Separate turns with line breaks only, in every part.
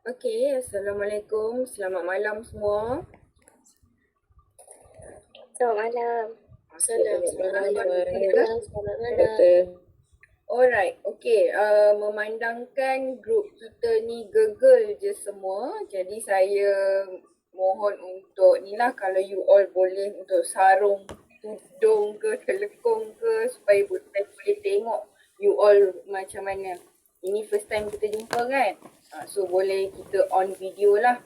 Okey, Assalamualaikum. Selamat malam semua.
Selamat malam.
Selamat malam.
Selamat malam.
Alright, okey. Memandangkan grup kita ni gegel je semua. Jadi saya mohon untuk ni lah, kalau you all boleh untuk sarung tudung ke telekung ke supaya saya boleh tengok you all macam mana. Ini first time kita jumpa kan? So boleh kita on video lah.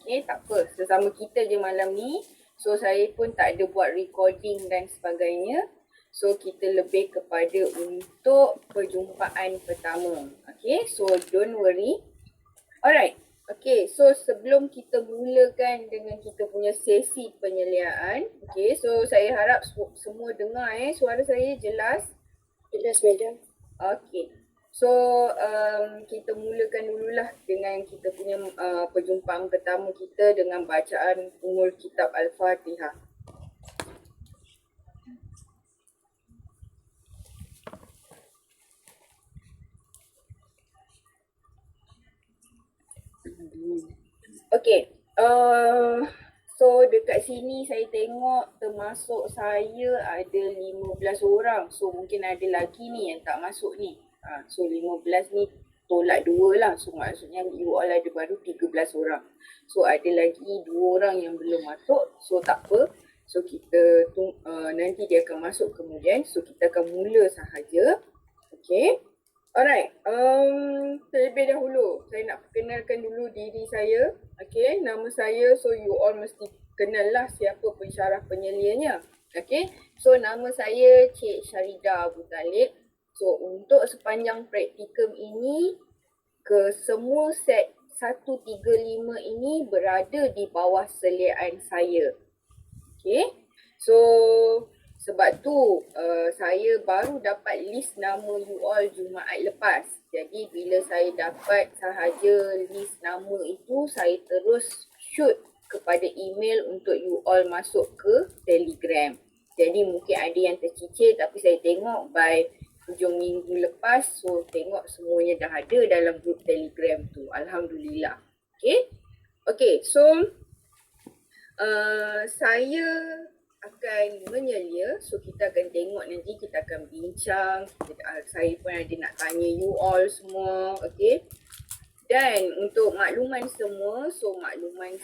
Okay, tak apa. Sesama kita je malam ni. So saya pun tak ada buat recording dan sebagainya. So kita lebih kepada untuk perjumpaan pertama. Okay, so don't worry. Alright. Okay, so sebelum kita mulakan dengan kita punya sesi penyeliaan. Okay, so saya harap semua dengar suara saya jelas.
Jelas, madam.
Okay. So kita mulakan dululah dengan kita punya perjumpaan pertama kita dengan bacaan Ummul Kitab Al-Fatihah. Okay. So dekat sini saya tengok termasuk saya ada 15 orang. So mungkin ada lagi ni yang tak masuk ni. So 15 ni tolak 2 lah. So maksudnya you all ada baru 13 orang. So ada lagi 2 orang yang belum masuk. So tak apa. So kita nanti dia akan masuk kemudian. So kita akan mula sahaja. Okay. Alright, terlebih dahulu saya nak perkenalkan dulu diri saya. Okay, nama saya, so you all mesti kenal lah siapa pensyarah penyelianya. Okay, so nama saya Cik Syarida Abu Talib. So untuk sepanjang praktikum ini, ke semua set 135 ini berada di bawah seliaan saya. Okay, so sebab tu saya baru dapat list nama you all Jumaat lepas. Jadi bila saya dapat sahaja list nama itu, saya terus shoot kepada email untuk you all masuk ke Telegram. Jadi mungkin ada yang tercicir tapi saya tengok by hujung minggu lepas, so tengok semuanya dah ada dalam grup Telegram tu. Alhamdulillah. Okay, so saya akan menyelia. So kita akan tengok nanti, kita akan bincang. Saya pun ada nak tanya you all semua. Okay. Dan untuk makluman semua, so makluman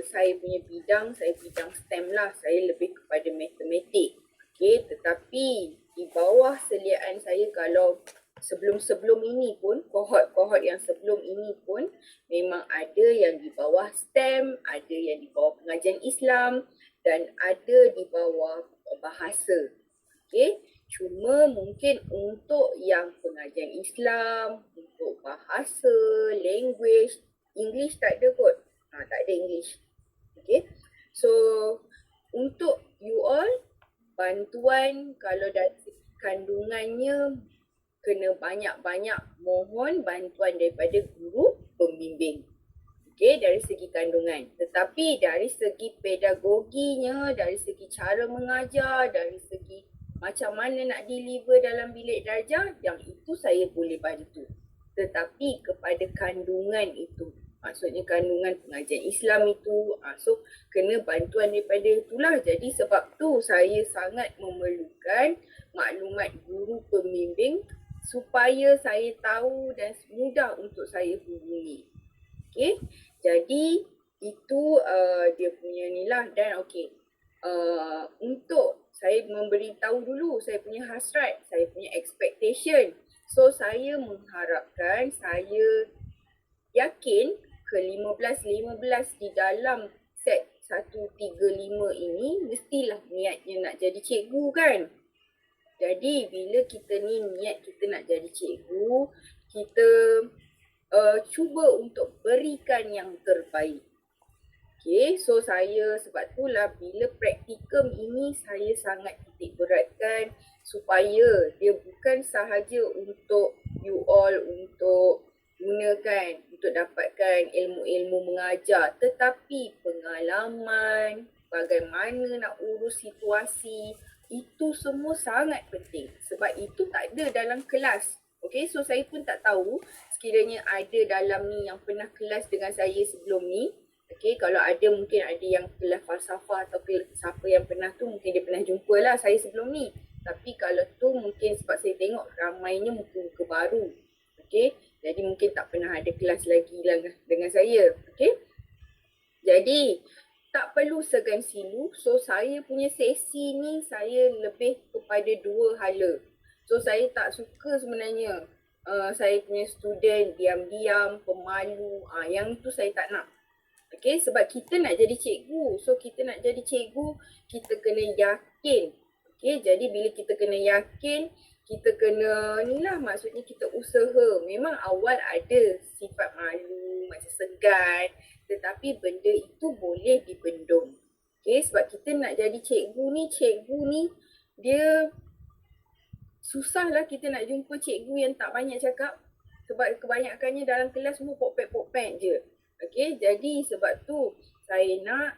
saya punya bidang, saya bidang STEM lah. Saya lebih kepada matematik. Okay, tetapi di bawah seliaan saya, kalau sebelum-sebelum ini pun, kohort-kohort yang sebelum ini pun memang ada yang di bawah STEM, ada yang di bawah pengajian Islam dan ada di bawah bahasa. Okay, cuma mungkin untuk yang pengajian Islam, untuk bahasa, language, English tak ada kot. Tak ada English. Okay, so untuk you all, bantuan kalau dari kandungannya kena banyak-banyak mohon bantuan daripada guru pembimbing. Okay, dari segi kandungan. Tetapi dari segi pedagoginya, dari segi cara mengajar, dari segi macam mana nak deliver dalam bilik darjah, yang itu saya boleh bantu. Tetapi kepada kandungan itu, maksudnya kandungan pengajian Islam itu, so kena bantuan daripada itulah. Jadi sebab tu saya sangat memerlukan maklumat guru pembimbing supaya saya tahu dan mudah untuk saya hubungi. Okay, jadi itu dia punya ni lah. Dan okay, untuk saya memberitahu dulu saya punya hasrat, saya punya expectation. So saya mengharapkan, saya yakin ke 15-15 di dalam set 135 ini mestilah niatnya nak jadi cikgu kan. Jadi bila kita ni niat kita nak jadi cikgu, kita cuba untuk berikan yang terbaik. Okay, so saya sebab itulah bila praktikum ini saya sangat titik beratkan supaya dia bukan sahaja untuk you all untuk gunakan, untuk dapatkan ilmu-ilmu mengajar, tetapi pengalaman, bagaimana nak urus situasi, itu semua sangat penting. Sebab itu tak ada dalam kelas. Okay, so saya pun tak tahu sekiranya ada dalam ni yang pernah kelas dengan saya sebelum ni. Okay, kalau ada mungkin ada yang kelas falsafah atau siapa yang pernah tu mungkin dia pernah jumpa lah saya sebelum ni. Tapi kalau tu mungkin sebab saya tengok ramainya muka-muka baru. Okay, jadi mungkin tak pernah ada kelas lagi lah dengan saya. Okay, jadi tak perlu segan silu. So saya punya sesi ni saya lebih kepada dua hala. So saya tak suka sebenarnya saya punya student diam-diam, pemalu. Yang tu saya tak nak. Okay, sebab kita nak jadi cikgu. So kita nak jadi cikgu, kita kena yakin. Okay, jadi bila kita kena yakin, kita kena ni lah, maksudnya kita usaha. Memang awal ada sifat malu, macam segan, tetapi benda itu boleh dibendung. Okay, sebab kita nak jadi cikgu ni dia susah lah kita nak jumpa cikgu yang tak banyak cakap. Sebab kebanyakannya dalam kelas semua pokpek-pokpek je. Okay, jadi sebab tu saya nak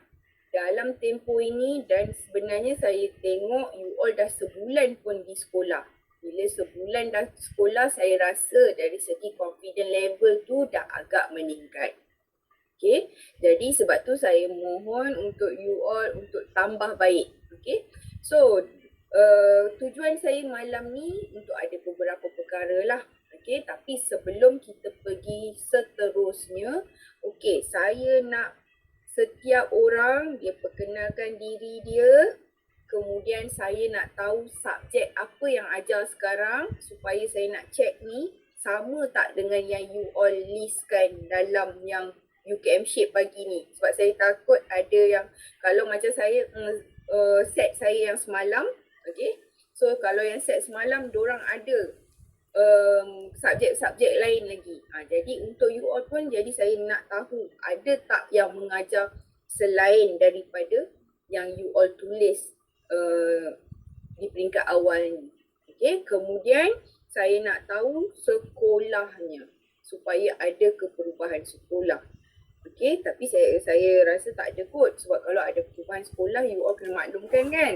dalam tempoh ini, dan sebenarnya saya tengok you all dah sebulan pun di sekolah. Bila sebulan dah sekolah, saya rasa dari segi confidence level tu dah agak meningkat. Okay, jadi sebab tu saya mohon untuk you all untuk tambah baik. Okay, so tujuan saya malam ni untuk ada beberapa perkara lah. Okay, tapi sebelum kita pergi seterusnya, okay, saya nak setiap orang dia perkenalkan diri dia. Kemudian saya nak tahu subjek apa yang ajar sekarang supaya saya nak check ni sama tak dengan yang you all listkan dalam yang UKM Shape pagi ni. Sebab saya takut ada yang kalau macam saya set saya yang semalam, okay, so kalau yang set semalam dorang ada subjek-subjek lain lagi. Jadi untuk you all pun, jadi saya nak tahu ada tak yang mengajar selain daripada yang you all tulis di peringkat awal ni. Okay, kemudian saya nak tahu sekolahnya supaya ada keperubahan sekolah. Okay, tapi saya rasa tak ada kot, sebab kalau ada perubahan sekolah you all kena maklumkan kan.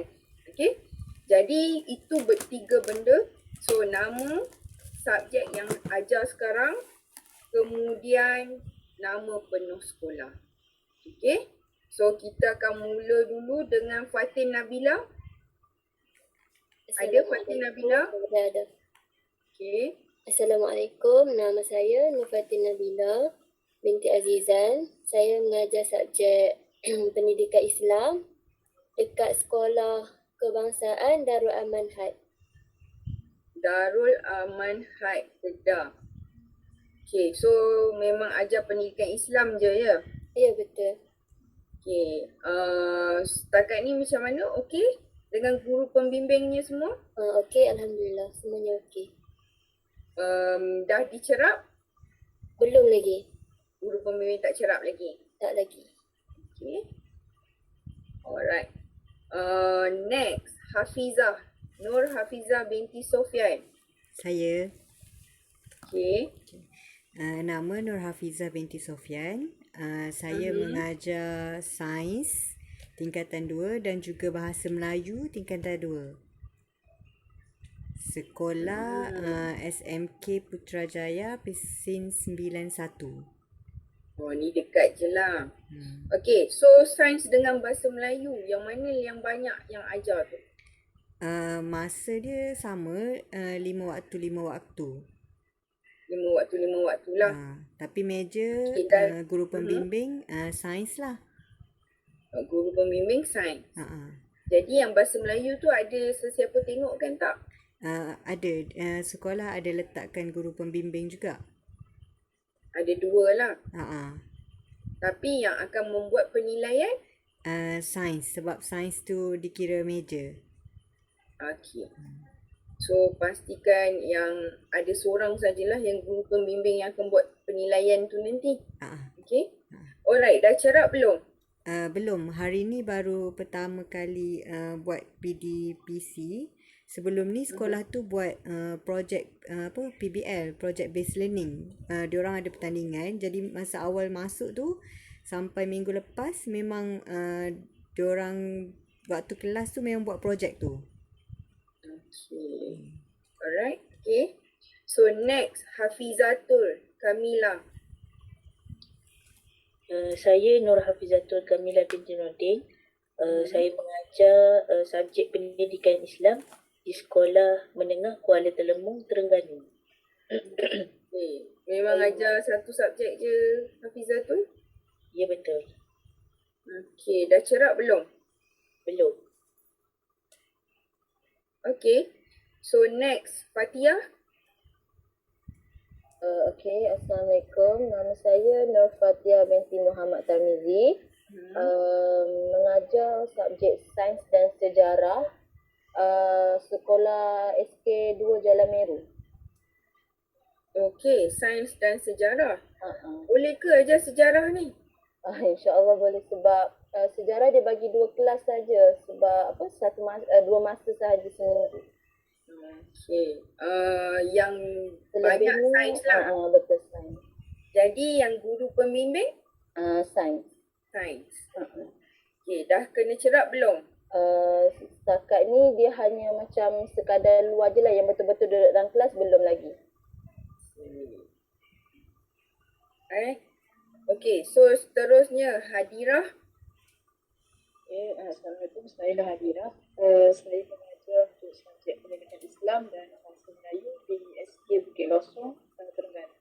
Okay, jadi itu tiga benda. So nama, subjek yang ajar sekarang, kemudian nama penuh sekolah. Okay, so kita akan mula dulu dengan Fatin Nabila. Ada Fatin Nabila?
Ada.
Okay.
Assalamualaikum, nama saya Nur Fatin Nabila binti Azizan. Saya mengajar subjek pendidikan Islam dekat Sekolah Kebangsaan Darul Aman Had.
Darul Aman Had Kedah. Okay, so memang ajar pendidikan Islam je ya?
Ya, betul.
Okay, setakat ni macam mana? Okay? Dengan guru pembimbingnya semua?
Okey, Alhamdulillah. Semuanya okey.
Dah dicerap?
Belum lagi.
Guru pembimbing tak cerap lagi?
Tak lagi.
Okay. Alright. Next, Hafizah. Nur Hafizah binti Sofian.
Saya.
Okay.
Nama Nur Hafizah binti Sofian. Saya mengajar sains tingkatan 2 dan juga bahasa Melayu tingkatan 2. Sekolah SMK Putrajaya Pesin 91.
Oh, ni dekat je lah. Okay, so sains dengan bahasa Melayu, yang mana yang banyak yang ajar tu?
Masa dia sama, 5 waktu 5 waktu.
5 waktu lah.
Tapi meja
Okay,
guru pembimbing sains lah.
Guru pembimbing sains. Jadi yang bahasa Melayu tu ada sesiapa tengok kan tak?
Ada. Sekolah ada letakkan guru pembimbing juga.
Ada 2 lah. Tapi yang akan membuat penilaian?
Sains. Sebab sains tu dikira meja.
Okay. So pastikan yang ada seorang sajalah yang guru pembimbing yang akan buat penilaian tu nanti. Okay. Alright, dah cerap belum?
Belum. Hari ni baru pertama kali buat PDPC. Sebelum ni sekolah tu buat projek PBL, project based learning. Diorang ada pertandingan. Jadi masa awal masuk tu sampai minggu lepas memang diorang waktu kelas tu memang buat projek tu.
Okay. Alright. Okay. So next, Hafizatul. Kamila.
Saya Nur Hafizatul Kamila binti Nordin. Saya mengajar subjek pendidikan Islam di Sekolah Menengah Kuala Telemung, Terengganu.
Memang ajar satu subjek je Hafizah tu?
Ya, betul.
Okey, dah cerap belum?
Belum.
Okey. So next, Fatia.
Okey, Assalamualaikum. Nama saya Nur Fatia binti Muhammad Tarmizi. Mengajar subjek Sains dan Sejarah Sekolah SK2 Jalan Meru.
Okey, Sains dan Sejarah. Boleh ke ajar sejarah ni?
InsyaAllah boleh sebab sejarah dia bagi 2 kelas saja sebab dua masa sahaja seminggu.
Okey. Yang banyak sains lah.
Betul, sains.
Jadi yang guru pembimbing?
Sains.
Sains. Okey, dah kena cerap belum?
Setakat ni dia hanya macam sekadar luar je lah, yang betul-betul duduk dalam kelas belum lagi.
Okey, so seterusnya Hadirah.
Assalamualaikum, saya Hadirah. Saya mengajar untuk subjek pendidikan Islam dan bahasa Melayu di SK Bukit Losong, Terengganu.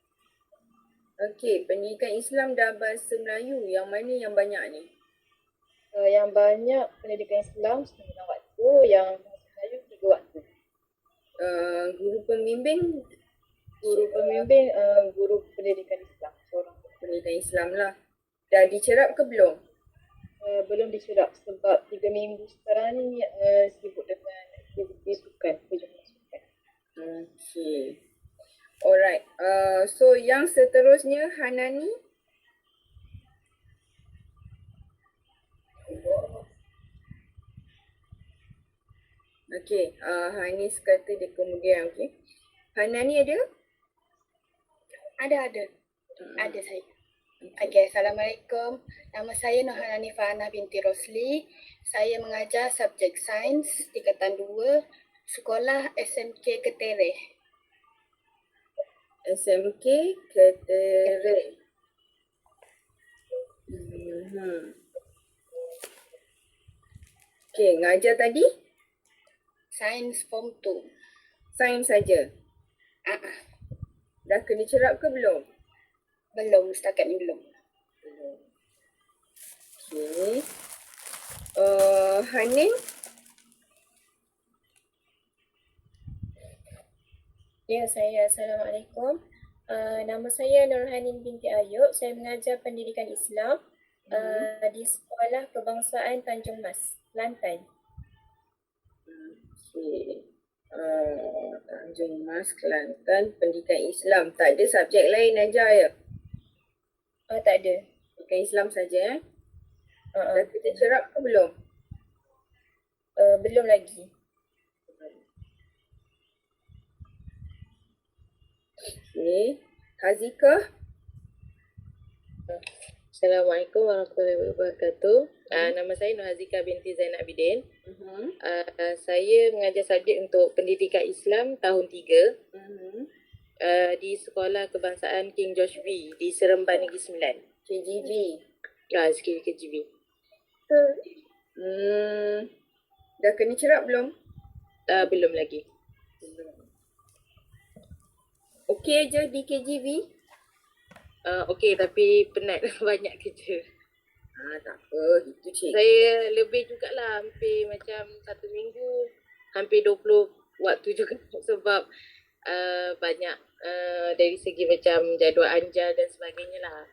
Okey, pendidikan Islam dan bahasa Melayu, yang mana yang banyak ni?
Yang banyak pendidikan Islam 9 waktu, yang bahasa Melayu 3 waktu.
Guru pembimbing?
Guru pembimbing guru pendidikan Islam seorang.
Pendidikan Islam lah. Dah dicerap ke belum?
Belum dicerap sebab 3 minggu sekarang ni sibuk dengan aktiviti sukan, perjumpaan sukan.
Okey. Alright. So yang seterusnya Hanani. Okey. Hanis kata dia kemudian. Okey. Hanani ada?
Ada. Ada saya. Okey, Assalamualaikum. Nama saya Nurhanani Fahana binti Rosli. Saya mengajar subjek Sains tingkatan 2, Sekolah SMK Ketereh.
SMK Ketereh. Okey, ngajar tadi?
Sains Form 2.
Sains saja. Dah kena cerap ke belum?
Belum, setakat ni belum.
Okey. Hanin?
Ya, saya. Assalamualaikum. Nama saya Nurhanin binti Ayub. Saya mengajar pendidikan Islam di Sekolah Kebangsaan Tanjung Mas, Kelantan.
Okey. Tanjung Mas, Kelantan, pendidikan Islam. Tak ada subjek lain ajar ya?
Tak ada.
Pendidikan Islam saja Dah kita cerap ke belum?
Belum lagi.
Okey. Hazika?
Assalamualaikum warahmatullahi wabarakatuh. Nama saya Nur Hazika binti Zainab Bidin. Saya mengajar subjek untuk pendidikan Islam tahun 3 di Sekolah Kebangsaan King George V di Seremban Negeri Sembilan.
KGV?
Sekali KGV.
Dah kena cerap belum?
Belum lagi.
Okey je di KGV?
Okey, tapi penat banyak kerja.
Tak apa, itu cik.
Saya lebih jugalah, hampir macam 1 minggu, hampir 20 waktu juga sebab banyak dari segi macam jadual anjar dan sebagainya lah.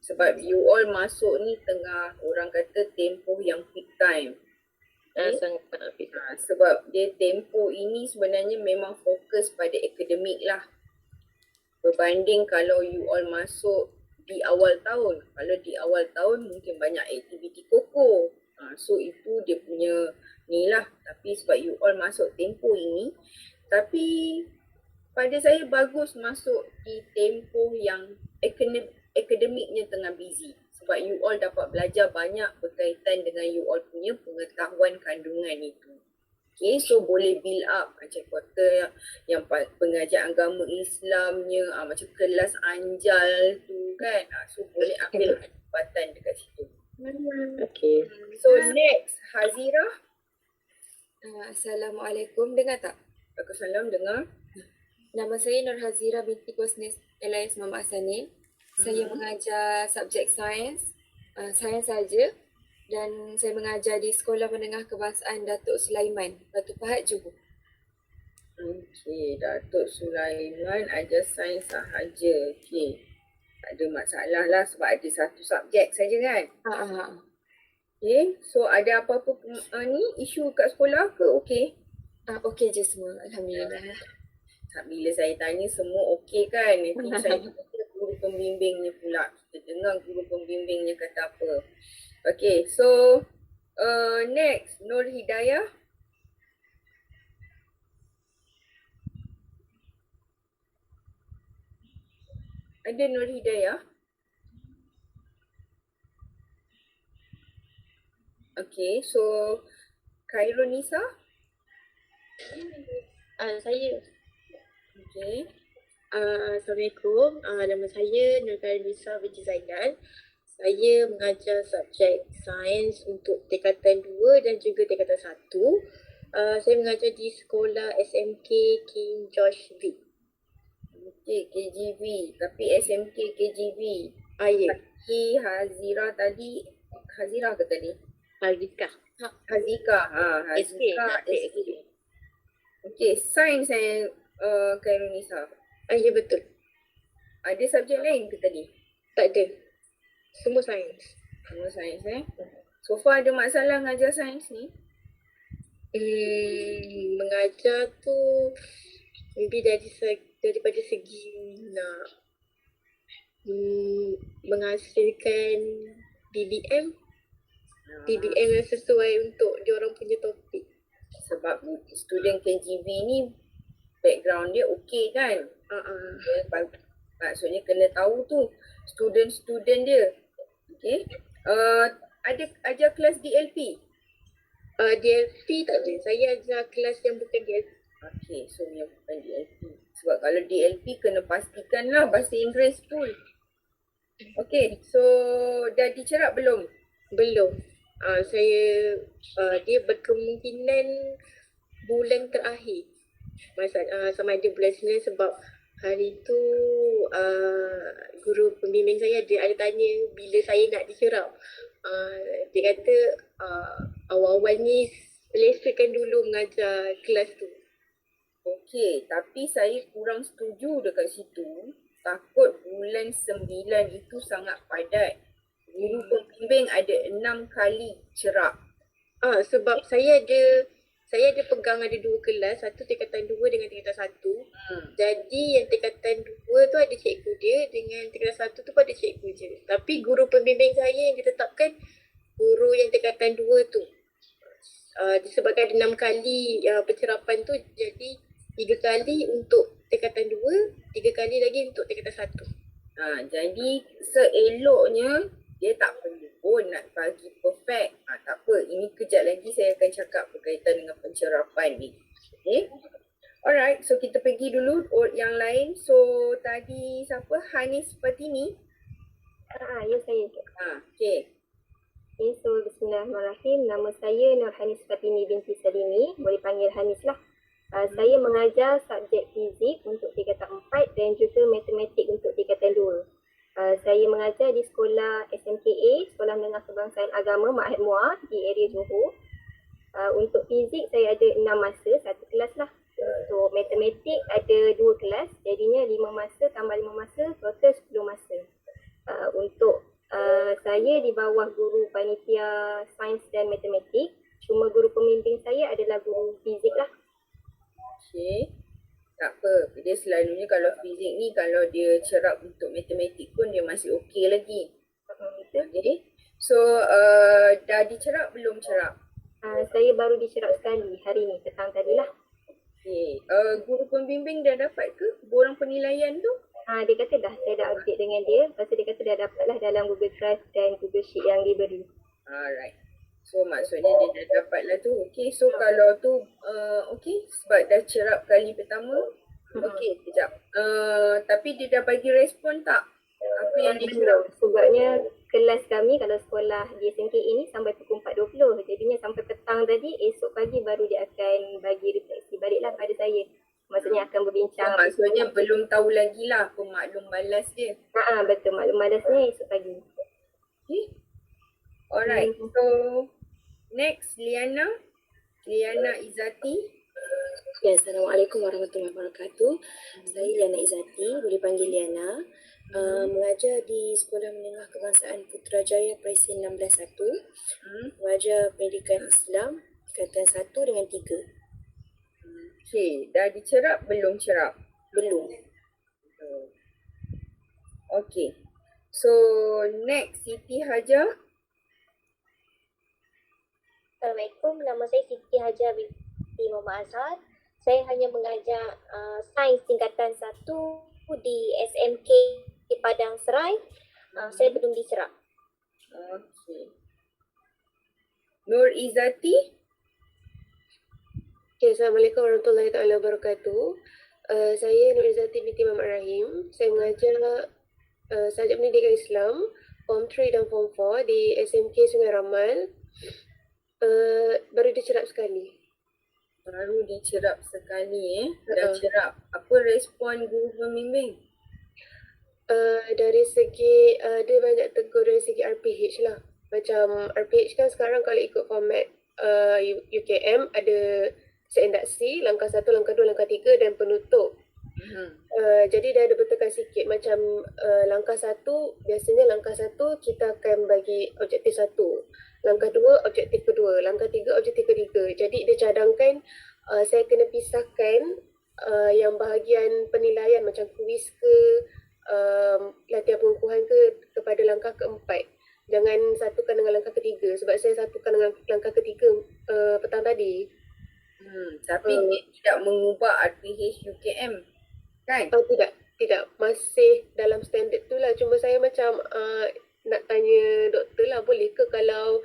Sebab you all masuk ni tengah orang kata tempoh yang peak time.
Sangat
Sebab dia tempoh ini sebenarnya memang fokus pada akademik lah. Berbanding kalau you all masuk di awal tahun. Kalau di awal tahun mungkin banyak aktiviti koko. So itu dia punya ni lah. Tapi sebab you all masuk tempoh ini. Tapi pada saya bagus masuk di tempoh yang akademiknya tengah busy. Sebab you all dapat belajar banyak berkaitan dengan you all punya pengetahuan kandungan itu. Okay, so boleh build up macam kuarter yang pengajian agama Islamnya, macam kelas Anjal tu kan. So boleh ambil jabatan dekat situ.
Okay.
So next, Hazira.
Assalamualaikum, dengar tak?
Waalaikumsalam, dengar.
Nama saya Nur Hazira binti Kusnis Elias Muhammad Hasanin. Saya mengajar subjek sains, sains saja, dan saya mengajar di Sekolah Menengah Kebangsaan Datuk Sulaiman, Batu Pahat, Johor.
Okey, Datuk Sulaiman ajar sains sahaja. Okey. Tak ada masalah lah sebab ada satu subjek saja kan. Okey, so ada apa-apa isu kat sekolah ke okey?
Okey je semua, Alhamdulillah.
Bila saya tanya semua okey kan, nanti saya kata guru pembimbingnya pula. Kita dengar guru pembimbingnya kata apa. Okey, so next, Nur Hidayah. Ada Nur Hidayah? Okay, so Khairunisa?
Saya.
Okay.
Assalamualaikum. Nama saya Nur Khairunisa binti Zaidan. Saya mengajar subjek sains untuk tingkatan 2 dan juga tingkatan 1. Saya mengajar di sekolah SMK King George V.
Okay, KGV. Tapi SMK KGV.
Ya.
Tadi Hazira ke tadi?
Hazika.
Hazika. Hazika. SK. Okay, sains Khairunisa.
Ya, betul.
Ada subjek lain ke tadi?
Tak ada. Semua sains.
Semua sains So far ada masalah mengajar sains ni?
Mengajar tu maybe daripada segi nak menghasilkan BBM yang sesuai untuk diorang punya topik.
Sebab student KGV ni background dia okey kan? Maksudnya kena tahu tu student dia. Okay. Ada ajar kelas DLP?
DLP tak ada. Saya ajar kelas yang bukan DLP.
Okay, so yang bukan DLP. Sebab kalau DLP kena pastikanlah bahasa Inggeris full. Okay, so dah dicerap belum?
Belum. Dia berkemungkinan bulan terakhir. Sama ada bulan 9 sebab hari tu guru pembimbing saya ada tanya bila saya nak dicerap. Dia kata awal-awal ni selesakan dulu mengajar kelas tu.
Okey, tapi saya kurang setuju dekat situ. Takut bulan 9 itu sangat padat. Guru pembimbing ada 6 kali cerap.
Sebab saya ada pegang ada 2 kelas, satu tingkatan 2 dengan tingkatan 1. Jadi yang tingkatan 2 tu ada cikgu dia, dengan tingkatan 1 tu pun ada cikgu je. Tapi guru pembimbing saya yang ditetapkan guru yang tingkatan 2 tu. Disebabkan ada 6 kali pencerapan tu, jadi 3 kali untuk tingkatan 2, 3 kali lagi untuk tingkatan 1.
Jadi seeloknya dia tak perlu pun nak bagi perfect. Tak apa, ini kejap lagi saya akan cakap berkaitan dengan pencerapan ni. Okay. Alright, so kita pergi dulu yang lain. So tadi siapa? Hanis Fatini?
Ya, saya.
Okay.
Okay, so bismillahirrahmanirrahim. Nama saya Nurhanis Fatini binti Salimi. Boleh panggil Hanis lah. Saya mengajar subjek fizik untuk tingkatan 4 dan juga matematik untuk tingkatan 2. Saya mengajar di sekolah SMKA, Sekolah Menengah Kebangsaan Agama Ma'had Muar di area Johor. Untuk fizik saya ada 6 masa, 1 kelas lah. Untuk matematik ada 2 kelas, jadinya 5 masa tambah 5 masa, total 10 masa. Untuk saya di bawah guru panitia sains dan matematik, cuma guru pembimbing saya adalah guru fizik lah.
Okay. Tak apa. Dia selalunya kalau fizik ni, kalau dia cerap untuk matematik pun dia masih okey lagi. Okay. So, dah dicerap belum cerap?
Saya baru dicerap sekali hari ni, petang tadi lah.
Okay. Guru pembimbing dah dapat ke borang penilaian tu?
Dia kata dah, saya dah update dengan dia. Lepas tu dia kata dah dapat lah dalam Google Drive dan Google Sheet yang dia beri.
Alright. So maksudnya dia dah dapat lah tu. Okay, so kalau tu okay, sebab dah cerap kali pertama. Okay, kejap. Tapi dia dah bagi respon tak? Apa yang dia cerap?
Sebabnya kelas kami kalau sekolah di SMK ini sampai pukul 4.20. Jadinya sampai petang tadi, esok pagi baru dia akan bagi refleksi baliklah pada saya. Maksudnya akan berbincang.
Maksudnya belum tahu lagi lah pemaklum balas dia.
Betul, maklum balasnya esok pagi.
Okay. Alright, so next Liana Izzati.
Ya, Assalamualaikum warahmatullahi wabarakatuh. Saya Liana Izzati, boleh panggil Liana. Mengajar di Sekolah Menengah Kebangsaan Putrajaya Presiden 16-1. Mengajar pendidikan Islam tingkatan 1 dengan 3.
Okay, dah dicerap belum cerap?
Belum.
Okay. So next Siti Hajar.
Assalamualaikum, nama saya Siti Hajar binti Muhammad Azhar. Saya hanya mengajar sains tingkatan 1 di SMK di Padang Serai. Saya belum dicerap.
Okay. Nur Izzati.
Okay, Assalamualaikum warahmatullahi wabarakatuh. Saya Nur Izzati binti Muhammad Rahim. Saya mengajar subjek pendidikan Islam Form 3 dan Form 4 di SMK Sungai Ramal. Baru dicerap sekali.
Baru dicerap sekali Dah cerap. Apa respon guru pembimbing?
Dari segi dia banyak tegur dari segi RPH lah. Macam RPH kan sekarang kalau ikut format UKM ada seindaksi, langkah 1, langkah 2, langkah 3 dan penutup. Jadi dia ada bertekan sikit. Macam langkah 1, biasanya langkah 1 kita akan bagi objektif 1. Langkah 2, objektif kedua. Langkah 3, objektif ketiga. Jadi dia cadangkan saya kena pisahkan yang bahagian penilaian macam kuis ke, latihan pengukuhan ke kepada langkah keempat. Jangan satukan dengan langkah ketiga sebab saya satukan dengan langkah ketiga petang tadi.
Tapi dia tidak mengubah RPH UKM kan?
Tidak. Masih dalam standard tu lah. Cuma saya macam nak tanya doktor lah, boleh ke kalau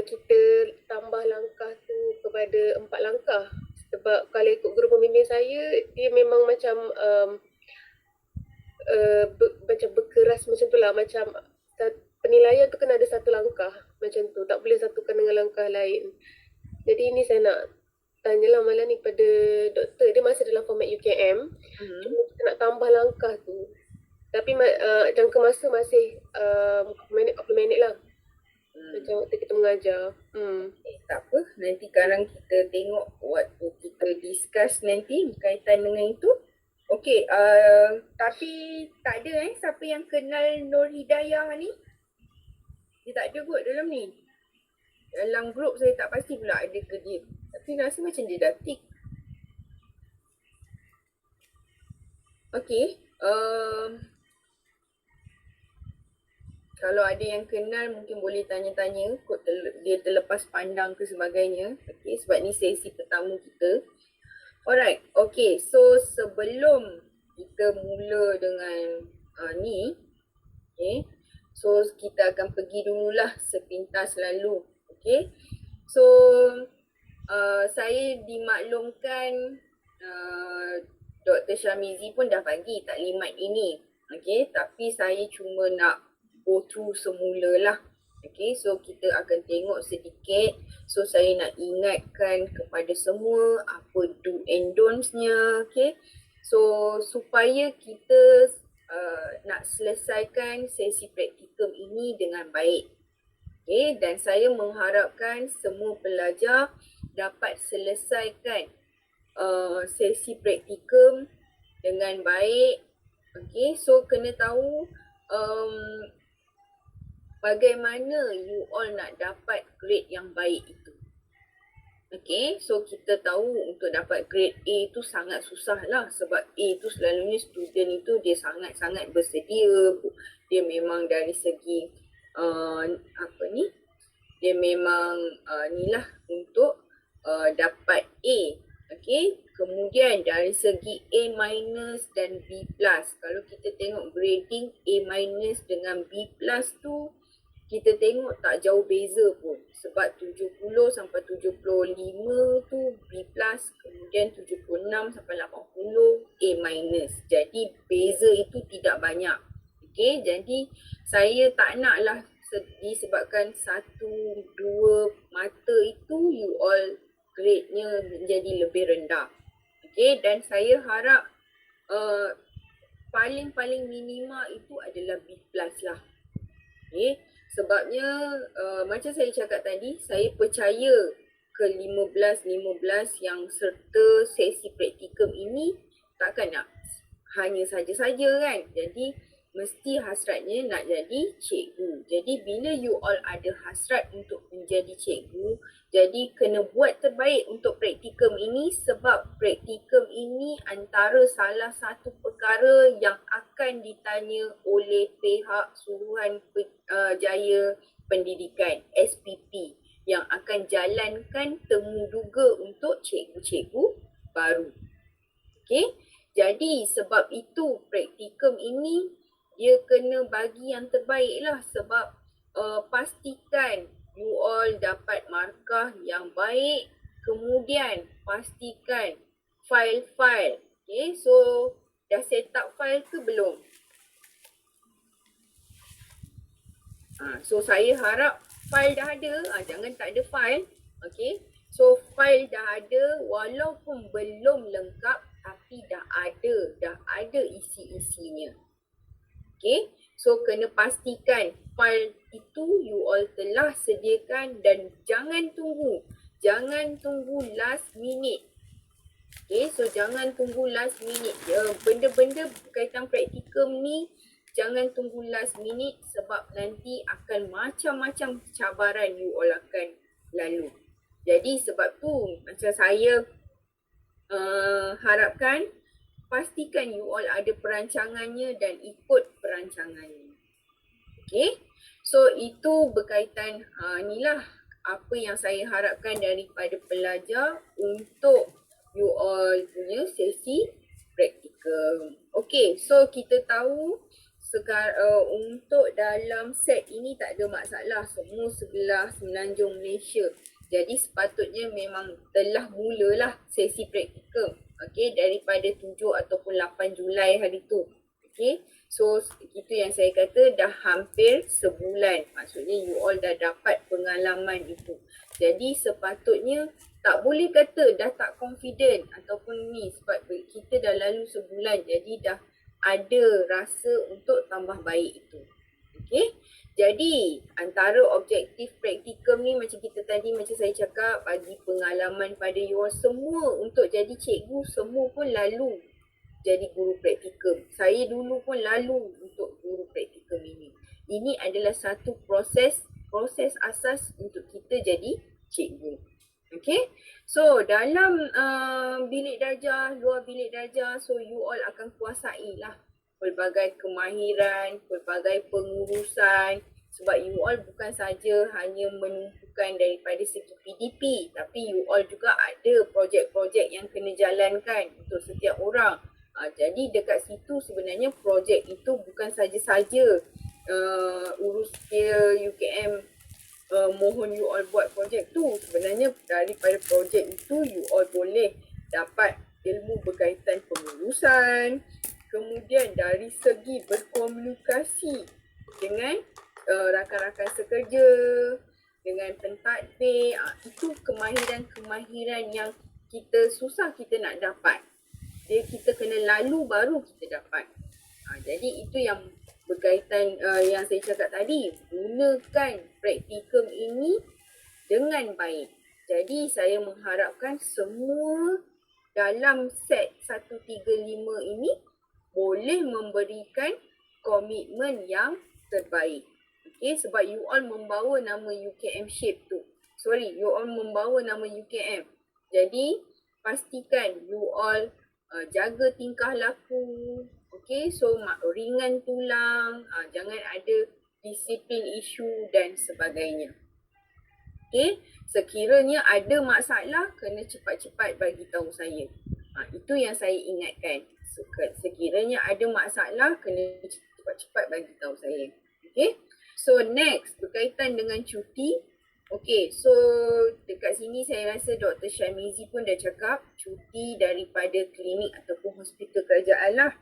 kita tambah langkah tu kepada 4 langkah? Sebab kalau ikut guru pembimbing saya, dia memang macam macam berkeras macam tu lah. Macam penilaian tu kena ada 1 langkah macam tu. Tak boleh satukan dengan langkah lain. Jadi ini saya nak tanyalah malam ni pada doktor. Dia masih dalam format UKM. Cuma kita nak tambah langkah tu. Tapi jangka masa masih 40 minit lah. Macam waktu kita mengajar.
Tak apa. Nanti sekarang kita tengok waktu kita discuss nanti berkaitan dengan itu. Okey. Tapi tak ada siapa yang kenal Nur Hidayah ni? Dia tak ada kot dalam ni. Dalam grup saya tak pasti pula ada ke dia. Tapi rasa macam dia dah tick. Okey. Kalau ada yang kenal mungkin boleh tanya-tanya. Kot dia terlepas pandang ke sebagainya. Okey, sebab ni sesi pertama kita. Alright. Okey, so sebelum kita mula dengan ni. Okay. So kita akan pergi dululah sepintas lalu. Okay. So saya dimaklumkan Dr. Syamizi pun dah bagi taklimat ini. Okay. Tapi saya cuma nak go through semula lah. Okay. So kita akan tengok sedikit. So saya nak ingatkan kepada semua apa do and don'ts-nya. Okay. So supaya kita nak selesaikan sesi praktikum ini dengan baik. Okay, dan saya mengharapkan semua pelajar dapat selesaikan sesi praktikum dengan baik. Okay, so kena tahu bagaimana you all nak dapat grade yang baik itu. Okay, so kita tahu untuk dapat grade A tu sangat susah lah. Sebab A tu selalunya student itu dia sangat-sangat bersedia. Dia memang dari segi dia memang ni lah untuk dapat A. Okay, kemudian dari segi A- dan B+. Kalau kita tengok grading A- dengan B+ tu kita tengok tak jauh beza pun. Sebab 70 sampai 75 tu B+, kemudian 76 sampai 80 A-. Jadi beza itu tidak banyak. Okey, jadi saya tak naklah disebabkan 1-2 mata itu you all grade-nya menjadi lebih rendah. Okey, dan saya harap paling minima itu adalah B+ lah. Okey, sebabnya macam saya cakap tadi, saya percaya ke 15 yang serta sesi praktikum ini takkan nak hanya saja-saja kan. Jadi mesti hasratnya nak jadi cikgu. Jadi bila you all ada hasrat untuk menjadi cikgu, jadi kena buat terbaik untuk praktikum ini, sebab praktikum ini antara salah satu perkara yang akan ditanya oleh pihak Suruhanjaya Pendidikan SPP yang akan jalankan temu duga untuk cikgu-cikgu baru. Okey, jadi sebab itu praktikum ini dia kena bagi yang terbaik lah, sebab pastikan you all dapat markah yang baik, kemudian pastikan file-file. Okay, so dah set up file ke belum? So saya harap file dah ada, jangan tak ada file. Okay, so file dah ada walaupun belum lengkap tapi dah ada isi-isinya. Okay, so kena pastikan file itu you all telah sediakan dan jangan tunggu last minute. Okay, so jangan tunggu last minute. Benda-benda berkaitan praktikum ni jangan tunggu last minute, sebab nanti akan macam-macam cabaran you all akan lalu. Jadi sebab tu macam saya harapkan pastikan you all ada perancangannya dan ikut perancangannya. Okay, so itu berkaitan inilah apa yang saya harapkan daripada pelajar untuk you all punya sesi praktikum. Okay, so kita tahu sekarang untuk dalam set ini tak ada masalah, semua sebelah Semenanjung Malaysia. Jadi sepatutnya memang telah mulalah sesi praktikum. Okay, daripada 7 ataupun 8 Julai hari tu. Okay, so itu yang saya kata dah hampir sebulan. Maksudnya you all dah dapat pengalaman itu. Jadi sepatutnya tak boleh kata dah tak confident ataupun ni, sebab kita dah lalu sebulan, jadi dah ada rasa untuk tambah baik itu. Okay, jadi antara objektif praktikum ni macam saya cakap, bagi pengalaman pada you all semua untuk jadi cikgu, semua pun lalu jadi guru praktikum. Saya dulu pun lalu untuk guru praktikum ini. Ini adalah satu proses asas untuk kita jadi cikgu. Okay, so dalam bilik darjah, luar bilik darjah, so you all akan kuasai lah pelbagai kemahiran, pelbagai pengurusan, sebab you all bukan saja hanya menumpukan daripada segi PDP, tapi you all juga ada projek-projek yang kena jalankan untuk setiap orang. Jadi dekat situ sebenarnya projek itu bukan saja-saja urus dia UKM mohon you all buat projek tu. Sebenarnya daripada projek itu you all boleh dapat ilmu berkaitan pengurusan, kemudian dari segi berkomunikasi dengan rakan-rakan sekerja, dengan pentadbir, itu kemahiran-kemahiran yang kita susah kita nak dapat. Kita kena lalu baru kita dapat. Jadi itu yang berkaitan yang saya cakap tadi, gunakan praktikum ini dengan baik. Jadi saya mengharapkan semua dalam set 135 ini boleh memberikan komitmen yang terbaik. Okay, sebab you all membawa nama UKM Shape tu. You all membawa nama UKM. Jadi pastikan you all jaga tingkah laku. Okay, so ringan tulang, jangan ada disiplin isu dan sebagainya. Okay, sekiranya ada masalah, kena cepat-cepat bagi tahu saya. Itu yang saya ingatkan. Sekiranya ada masalah, kena cepat-cepat bagi tahu saya. Okay, So next, berkaitan dengan cuti. Okay, so dekat sini saya rasa Dr. Syamizi pun dah cakap cuti daripada klinik ataupun hospital kerajaan lah.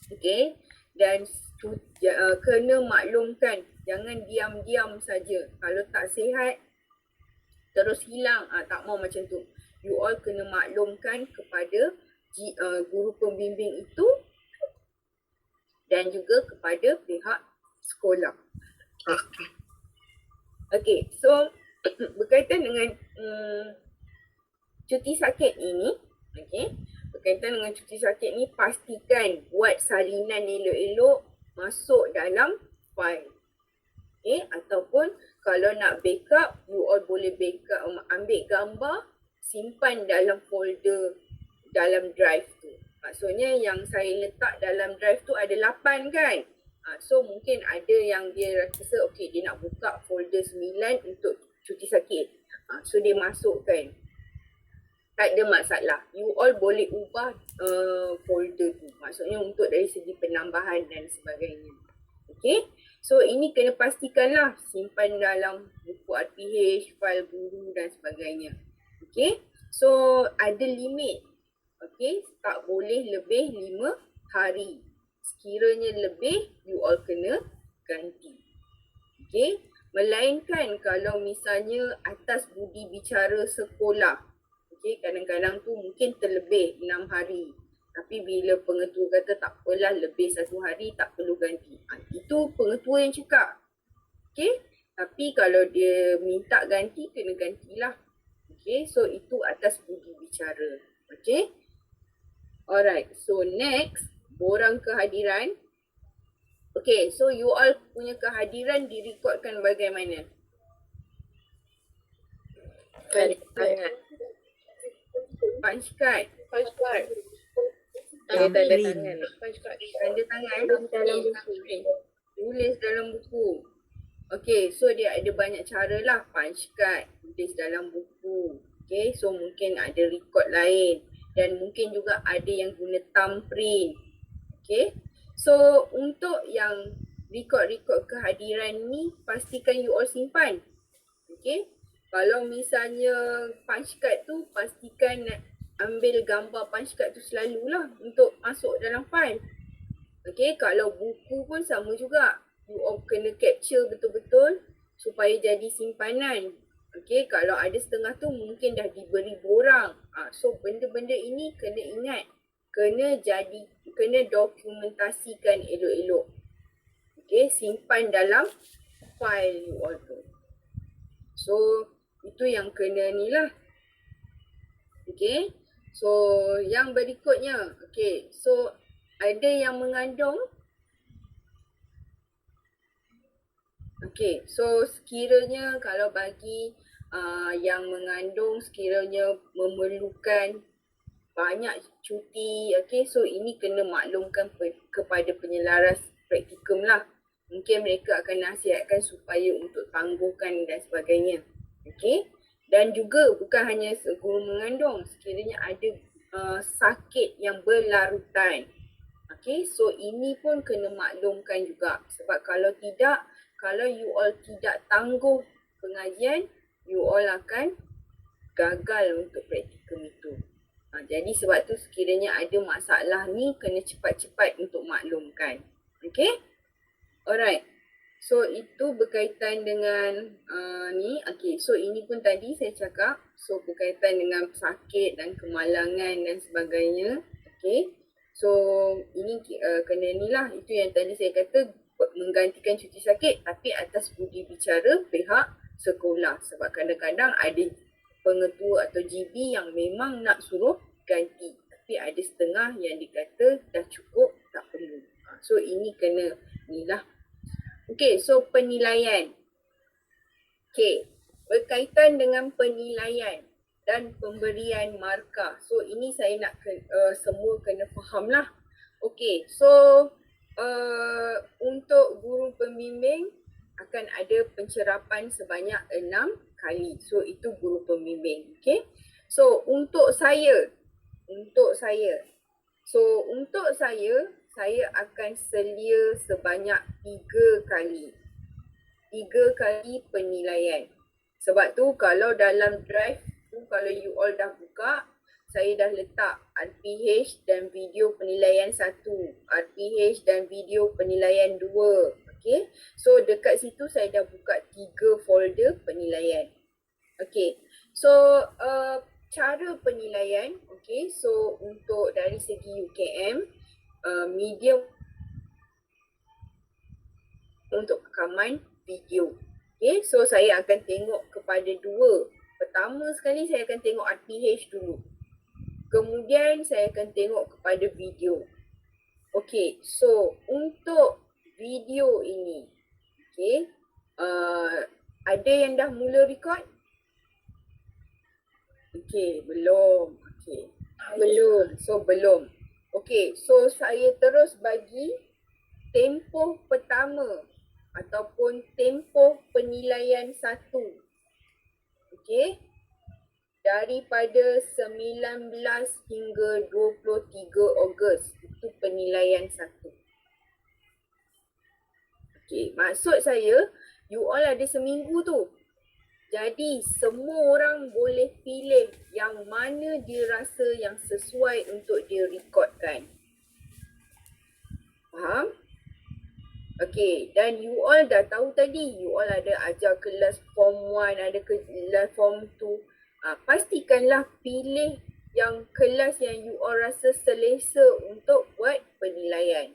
Okay, dan kena maklumkan, jangan diam-diam saja. Kalau tak sihat, terus hilang, tak mau macam tu. You all kena maklumkan kepada guru pembimbing itu dan juga kepada pihak sekolah. Okay, so berkaitan dengan cuti sakit ini, okay, berkaitan dengan cuti sakit ni, pastikan buat salinan elok-elok masuk dalam file. Okay, ataupun kalau nak backup, you all boleh backup, ambil gambar, simpan dalam folder dalam drive tu. Maksudnya yang saya letak dalam drive tu ada 8 kan? So mungkin ada yang dia rasa okay, dia nak buka folder 9 untuk cuti sakit. So dia masukkan. Tak ada masalah. You all boleh ubah folder tu. Maksudnya untuk dari segi penambahan dan sebagainya. Okay. So ini kena pastikanlah simpan dalam buku RPH, file guru dan sebagainya. Okay. So ada limit. Okay. Tak boleh lebih 5 hari. Sekiranya lebih, you all kena ganti. Okay. Melainkan kalau misalnya atas budi bicara sekolah. Okay. Kadang-kadang tu mungkin terlebih 6 hari. Tapi bila pengetua kata tak apalah lebih 1 hari tak perlu ganti. Itu pengetua yang cakap. Okay. Tapi kalau dia minta ganti, kena gantilah. Okay. So itu atas budi bicara. Okay. Alright. So next. Borang kehadiran. Okay, so you all punya kehadiran direkodkan bagaimana?
Tanda tangan.
Punch card.
Tanda tangan.
Tanda tangan. Tulis dalam buku. Okay, so dia ada banyak cara lah. Punch card, tulis dalam buku. Okay, so mungkin ada record lain. Dan mungkin juga ada yang guna thumbprint. Okay, so untuk yang record kehadiran ni, pastikan you all simpan. Okay, kalau misalnya punch card tu, pastikan ambil gambar punch card tu selalulah untuk masuk dalam file. Okay, kalau buku pun sama juga. You all kena capture betul-betul supaya jadi simpanan. Okay, kalau ada setengah tu mungkin dah diberi borang. So benda-benda ini kena ingat. Kena dokumentasikan elok-elok. Okay, simpan dalam file you all tu. So, itu yang kena ni lah. Okay, so yang berikutnya. Okay, so ada yang mengandung. Okay, so sekiranya kalau bagi yang mengandung sekiranya memerlukan banyak cuti, okay, so ini kena maklumkan kepada penyelaras praktikum lah. Mungkin mereka akan nasihatkan supaya untuk tangguhkan dan sebagainya. Okay, dan juga bukan hanya guru mengandung, sekiranya ada sakit yang berlarutan. Okay, so ini pun kena maklumkan juga. Sebab kalau tidak, kalau you all tidak tangguh pengajian, you all akan gagal untuk praktikum itu. Jadi sebab tu sekiranya ada masalah ni kena cepat-cepat untuk maklumkan. Okay? Alright. So itu berkaitan dengan ni. Okay, so ini pun tadi saya cakap. So berkaitan dengan sakit dan kemalangan dan sebagainya. Okay. So ini kena ni lah. Itu yang tadi saya kata menggantikan cuti sakit tapi atas budi bicara pihak sekolah. Sebab kadang-kadang ada pengetua atau GB yang memang nak suruh ganti. Tapi ada setengah yang dikata dah cukup, tak perlu. So ini kena ni lah. Okay, so penilaian. Okay, berkaitan dengan penilaian dan pemberian markah. So ini saya nak semua kena faham lah. Okay, so untuk guru pembimbing akan ada pencerapan sebanyak 6 kali. So itu guru pembimbing. Okay. So untuk saya saya akan selia sebanyak 3 kali. 3 kali penilaian. Sebab tu kalau dalam drive tu, kalau you all dah buka, saya dah letak RPH dan video penilaian 1, RPH dan video penilaian 2. Okay, so dekat situ saya dah buka 3 folder penilaian. Okay, so cara penilaian, okay, so untuk dari segi UKM, medium untuk rakaman video. Okay, so saya akan tengok kepada 2. Pertama sekali saya akan tengok RPH dulu. Kemudian saya akan tengok kepada video. Okay, so untuk video ini, okay, ada yang dah mula record? Okay, belum. Okay, belum. So belum. Okay, so saya terus bagi tempoh pertama ataupun tempoh penilaian 1. Okay, daripada 19 hingga 23 Ogos, itu penilaian 1. Okay, maksud saya, you all ada seminggu tu. Jadi semua orang boleh pilih yang mana dia rasa yang sesuai untuk dia rekodkan. Faham? Okay, dan you all dah tahu tadi, you all ada ajar kelas form 1, ada kelas form 2. Pastikanlah pilih yang kelas yang you all rasa selesa untuk buat penilaian.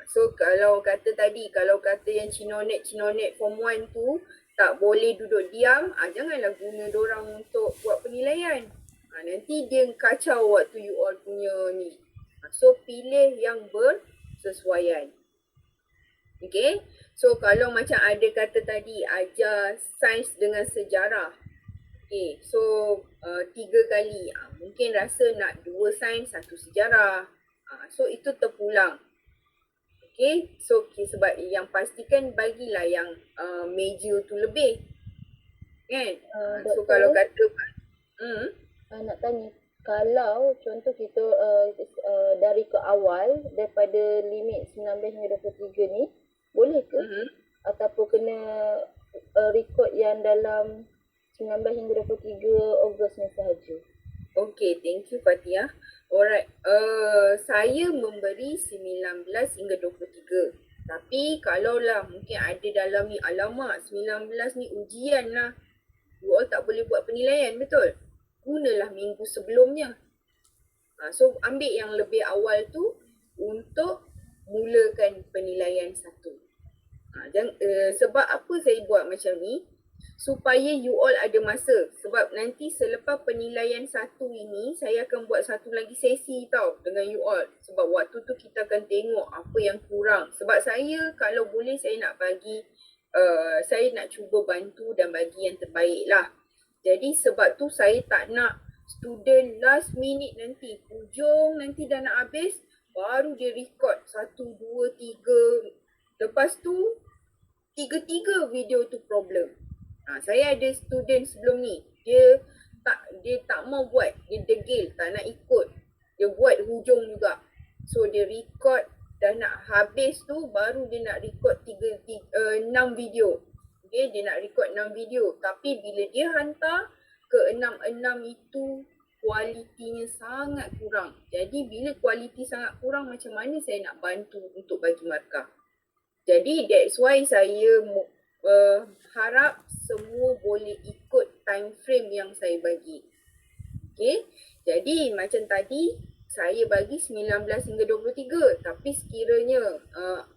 So kalau kata tadi, kalau kata yang cinonet form 1 tu tak boleh duduk diam, janganlah guna dorang untuk buat penilaian. Nanti dia kacau waktu you all punya ni. So pilih yang bersesuaian. Okay, so kalau macam ada kata tadi ajar sains dengan sejarah. Okay, so 3 kali. Mungkin rasa nak 2 sains, 1 sejarah. So itu terpulang. Okay, so sebab yang pastikan bagilah yang major tu lebih. Kan? So kalau kata
nak tanya, kalau contoh kita dari ke awal daripada limit 19 hingga 23 ni, boleh ke? Ataupun kena record yang dalam 19 hingga 23 Ogos ni sahaja?
Okay, thank you Fatia. Alright, saya memberi 19 hingga 23. Tapi kalaulah mungkin ada dalam ni, alamak 19 ni ujian lah, you all tak boleh buat penilaian, betul? Gunalah minggu sebelumnya. So ambil yang lebih awal tu untuk mulakan penilaian 1. Sebab apa saya buat macam ni? Supaya you all ada masa. Sebab nanti selepas penilaian 1 ini, saya akan buat satu lagi sesi tau dengan you all. Sebab waktu tu kita akan tengok apa yang kurang. Sebab saya kalau boleh saya nak bagi, saya nak cuba bantu dan bagi yang terbaik lah. Jadi sebab tu saya tak nak student last minute nanti, hujung nanti dah nak habis, baru dia record 1, 2, 3. Lepas tu, 3 video tu problem. Saya ada student sebelum ni, dia tak mau buat, dia degil, tak nak ikut. Dia buat hujung juga. So dia record, dah nak habis tu baru dia nak record 6 video. Okay, dia nak record 6 video. Tapi bila dia hantar ke 6 itu, kualitinya sangat kurang. Jadi bila kualiti sangat kurang, macam mana saya nak bantu untuk bagi markah? Jadi that's why saya harap semua boleh ikut time frame yang saya bagi. Okay, jadi macam tadi saya bagi 19 hingga 23. Tapi sekiranya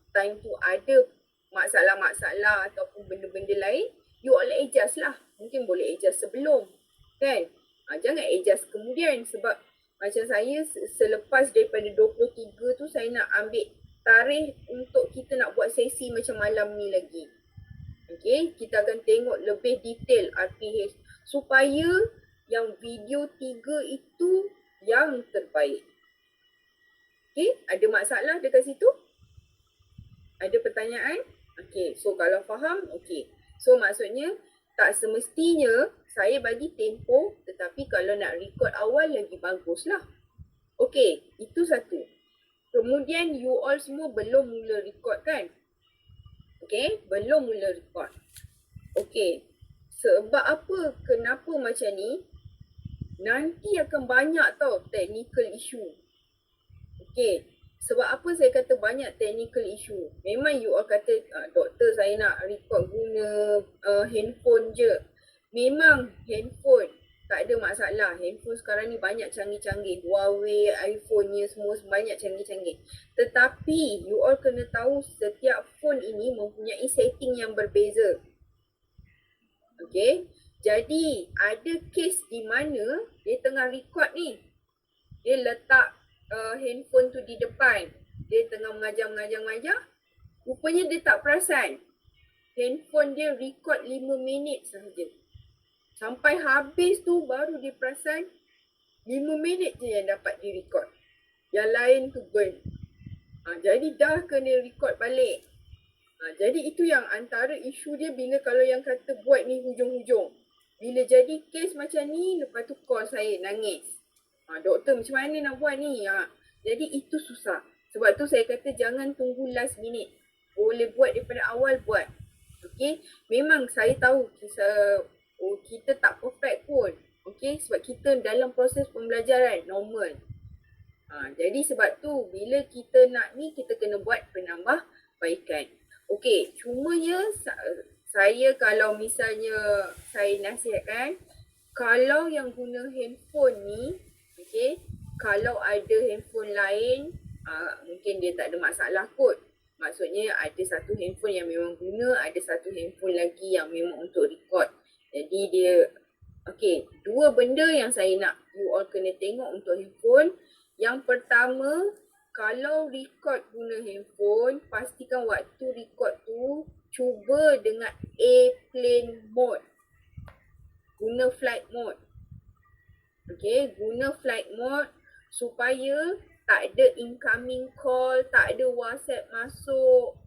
time tu ada masalah-masalah ataupun benda-benda lain, you all adjust lah. Mungkin boleh adjust sebelum, kan? Jangan adjust kemudian. Sebab macam saya selepas daripada 23 tu, saya nak ambil tarikh untuk kita nak buat sesi macam malam ni lagi. Okay, kita akan tengok lebih detail RPH supaya yang video 3 itu yang terbaik. Okay, ada masalah dekat situ? Ada pertanyaan? Okay, so kalau faham, okay. So maksudnya tak semestinya saya bagi tempoh, tetapi kalau nak record awal lagi baguslah. Okay, itu satu. Kemudian you all semua belum mula record kan? Okay, belum mula record. Okay, sebab apa, kenapa macam ni? Nanti akan banyak tau technical issue. Okay, sebab apa saya kata banyak technical issue? Memang you all kata, doktor saya nak record guna handphone je. Memang handphone tak ada masalah. Handphone sekarang ni banyak canggih-canggih. Huawei, iPhone-nya semua banyak canggih-canggih. Tetapi you all kena tahu setiap phone ini mempunyai setting yang berbeza. Okay, jadi ada kes di mana dia tengah record ni. Dia letak handphone tu di depan. Dia tengah mengajar. Rupanya dia tak perasan. Handphone dia record 5 minit sahaja. Sampai habis tu baru dia perasan 5 minit je yang dapat di record. Yang lain tu burn. Jadi dah kena record balik. Jadi itu yang antara isu dia bila kalau yang kata buat ni hujung-hujung. Bila jadi kes macam ni, lepas tu call saya nangis. Doktor macam mana nak buat ni? Jadi itu susah. Sebab tu saya kata jangan tunggu last minute. Boleh buat daripada awal buat. Okay. Memang saya tahu kita tak perfect pun. Okay. Sebab kita dalam proses pembelajaran normal. Jadi sebab tu bila kita nak ni kita kena buat penambahbaikan. Okay. Cumanya saya kalau misalnya saya nasihatkan, kalau yang guna handphone ni, okay, kalau ada handphone lain, mungkin dia tak ada masalah kot. Maksudnya ada satu handphone yang memang guna, ada satu handphone lagi yang memang untuk record. Jadi dia, okay, dua benda yang saya nak you all kena tengok untuk handphone. Yang pertama, kalau record guna handphone, pastikan waktu record tu cuba dengan airplane mode. Guna flight mode. Okay, guna flight mode supaya tak ada incoming call, tak ada WhatsApp masuk.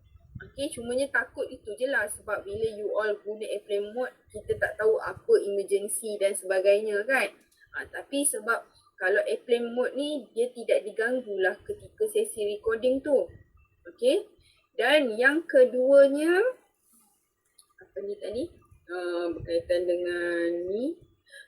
Okay, cumanya takut itu je lah sebab bila you all guna airplane mode, kita tak tahu apa emergency dan sebagainya kan. Tapi sebab kalau airplane mode ni, dia tidak diganggu lah ketika sesi recording tu. Okay, dan yang keduanya, apa ni tadi? Berkaitan dengan ni.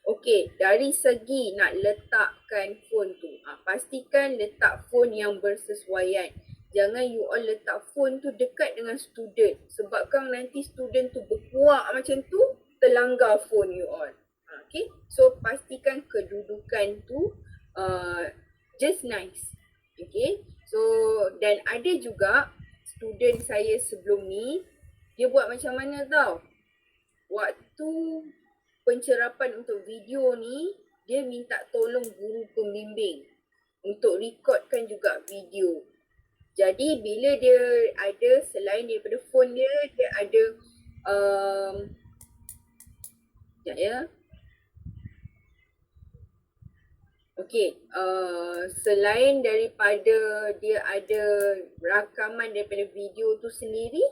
Okey, dari segi nak letakkan phone tu, pastikan letak phone yang bersesuaian. Jangan you all letak phone tu dekat dengan student. Sebabkan nanti student tu berkuak macam tu, terlanggar phone you all. Okay, so pastikan kedudukan tu just nice. Okay, so dan ada juga student saya sebelum ni, dia buat macam mana tau? Waktu pencerapan untuk video ni, dia minta tolong guru pembimbing untuk rekodkan juga video. Jadi bila dia ada, selain daripada phone dia, dia ada sekejap ya. Okey, selain daripada dia ada rakaman daripada video tu sendiri,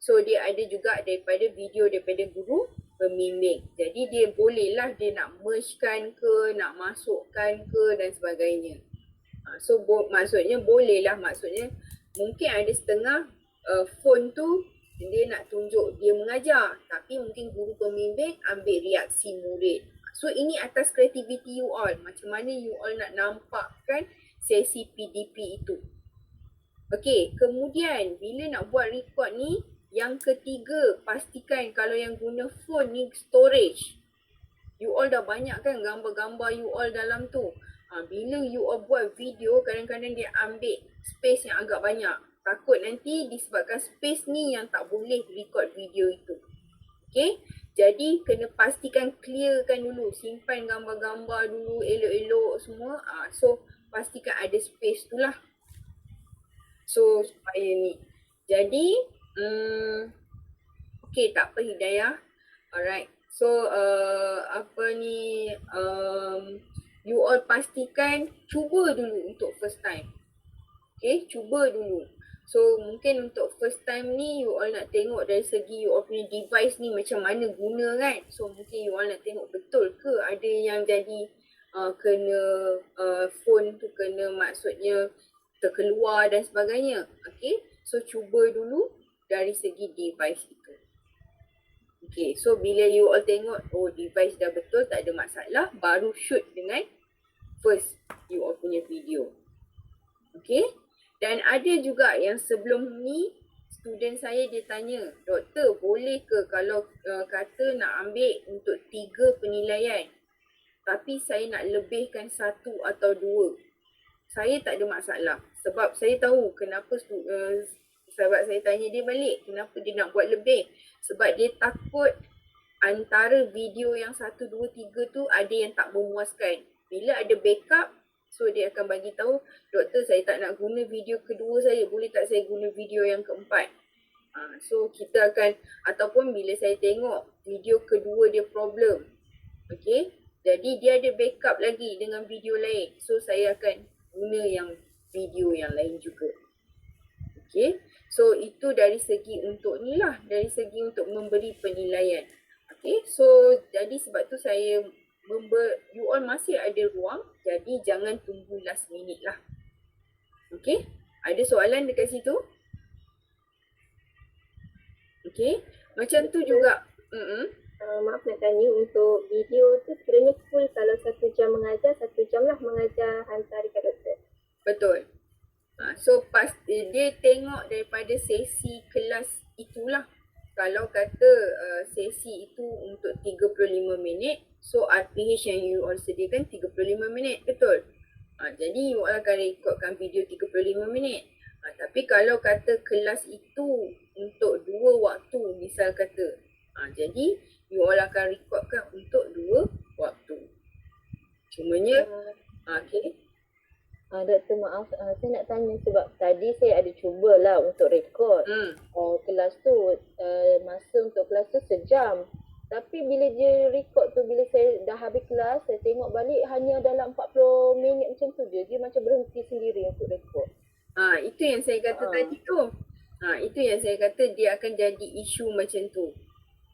so dia ada juga daripada video daripada guru pembimbing. Jadi dia bolehlah dia nak mergekan ke, nak masukkan ke dan sebagainya. So maksudnya bolehlah, maksudnya mungkin ada setengah phone tu dia nak tunjuk dia mengajar, tapi mungkin guru pembimbing ambil reaksi murid. So ini atas kreativiti you all, macam mana you all nak nampakkan sesi PDP itu. Okey, kemudian bila nak buat record ni, yang ketiga, pastikan kalau yang guna phone ni storage. You all dah banyak kan gambar-gambar you all dalam tu. Bila you all buat video, kadang-kadang dia ambil space yang agak banyak. Takut nanti disebabkan space ni yang tak boleh record video itu. Okay, jadi kena pastikan clearkan dulu. Simpan gambar-gambar dulu, elok-elok semua. So pastikan ada space tu lah. So supaya ni. Jadi okay, tak apa Hidayah. Alright. So apa ni, you all pastikan cuba dulu untuk first time. Okay, cuba dulu. So mungkin untuk first time ni you all nak tengok dari segi you all punya device ni macam mana guna kan. So mungkin you all nak tengok betul ke ada yang jadi kena phone tu kena maksudnya terkeluar dan sebagainya. Okay, so cuba dulu. dari segi device itu. Okay, so bila you all tengok, oh device dah betul, tak ada masalah, baru shoot dengan first you all punya video. Okay, dan ada juga yang sebelum ni, student saya dia tanya, doktor boleh ke kalau kata nak ambil untuk 3 penilaian, tapi saya nak lebihkan 1 atau 2. Saya tak ada masalah sebab saya tahu kenapa sahabat saya tanya dia balik, kenapa dia nak buat lebih. Sebab dia takut antara video yang 1, 2, 3 tu ada yang tak memuaskan. Bila ada backup, so dia akan bagi tahu, doktor saya tak nak guna video kedua saya, boleh tak saya guna video yang keempat. So kita akan, ataupun bila saya tengok video kedua dia problem, okay, jadi dia ada backup lagi dengan video lain, so saya akan guna yang video yang lain juga. Okay, so itu dari segi untuk ni lah, dari segi untuk memberi penilaian. Okay, so jadi sebab tu saya you all masih ada ruang, jadi jangan tunggu last minute lah. Okay, ada soalan dekat situ? Okay, macam tu juga.
Maaf nak tanya, untuk video tu kiranya full, kalau 1 jam mengajar, 1 jam lah mengajar hantar dekat doktor.
Betul. So dia tengok daripada sesi kelas itulah. Kalau kata sesi itu untuk 35 minit, so RPH yang you all sediakan 35 minit, betul? Jadi you all akan rekodkan video 35 minit. Tapi kalau kata kelas itu untuk 2 waktu, misal kata, jadi you all akan rekodkan untuk 2 waktu. Cumanya, okay.
Doktor maaf, saya nak tanya sebab tadi saya ada cubalah untuk rekod kelas tu, masa untuk kelas tu sejam. Tapi bila dia rekod tu, bila saya dah habis kelas, saya tengok balik hanya dalam 40 minit macam tu je. Dia macam berhenti sendiri untuk rekod.
Itu yang saya kata tadi tu. Itu yang saya kata dia akan jadi isu macam tu.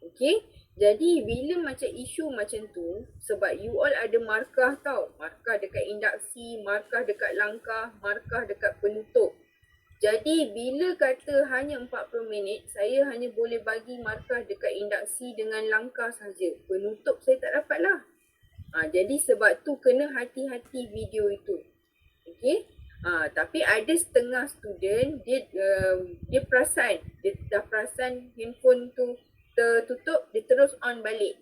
Okay. Jadi bila macam isu macam tu, sebab you all ada markah tau. Markah dekat induksi, markah dekat langkah, markah dekat penutup. Jadi bila kata hanya 40 minit, saya hanya boleh bagi markah dekat induksi dengan langkah saja. Penutup saya tak dapat lah. Jadi sebab tu kena hati-hati video itu. Okay. Tapi ada setengah student, dia perasan. Dia dah perasan handphone tu tertutup, dia terus on balik.